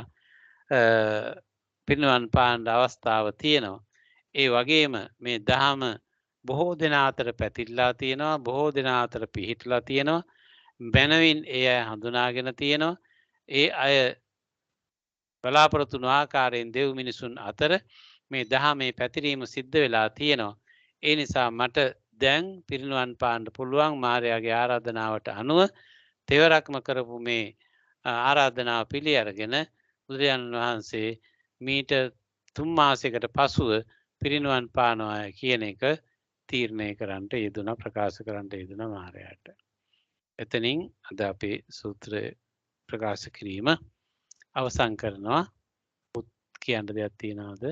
පිරිනිවන් පාන්න අවස්ථාව තියෙනවා. ඒ වගේම මේ දහම බොහෝ දෙනා අතර පැතිරලා තියෙනවා, බොහෝ දෙනා අතර පිහිටලා තියෙනවා. මැනවින් ඒ අය හඳුනාගෙන තියෙනවා. ඒ අය බලාපොරොත්තු වන ආකාරයෙන් දෙව් මිනිසුන් අතර මේ දහමේ පැතිරීම සිද්ධ වෙලා තියෙනවා. ඒ නිසා මට දැන් පිරිනිවන් පාන්න පුළුවන් මාරයාගේ ආරාධනාවට අනුව තෙවරක්ම කරපු මේ ආරාධනාව පිළි අරගෙන බුදුරජාණන් වහන්සේ මීට 3 මාසයකට පසුව පිරිනිවන් පානවා කියන එක තීරණය කරන්නට යෙදුණා, ප්‍රකාශ කරන්නට යෙදුණා මාරයාට. එතනින් අද අපේ සූත්‍රය ප්‍රකාශ කිරීම අවසන් කරනවා. කියන්න දෙයක් තියෙනවද?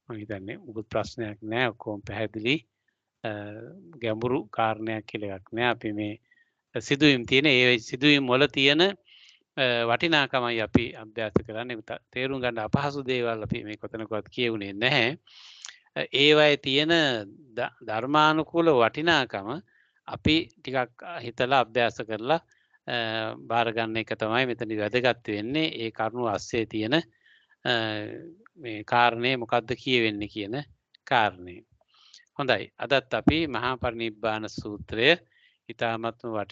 මම හිතන්නේ උගත් ප්‍රශ්නයක් නෑ, ඔක්කොම පැහැදිලි. ගැඹුරු කාරණයක් කියලා එකක් නෑ. අපි මේ සිදුවීම් තියෙන ඒ සිදුවීම් වල තියෙන වටිනාකමයි අපි අභ්‍යාස කරන්නේ. තේරුම් ගන්න අපහසු දේවල් අපි මේ කොතනකවත් කියුනේ නැහැ. ඒවයේ තියෙන ධර්මානුකූල වටිනාකම අපි ටිකක් හිතලා අභ්‍යාස කරලා බාර ගන්න එක තමයි මෙතනදි වැදගත් වෙන්නේ. ඒ කරුණු ASCII තියෙන මේ කාරණේ මොකද්ද කියවෙන්නේ කියන කාරණේ. හොඳයි. අදත් අපි මහා පරිනිබ්බාන සූත්‍රය ඊටාත්ම වටිනා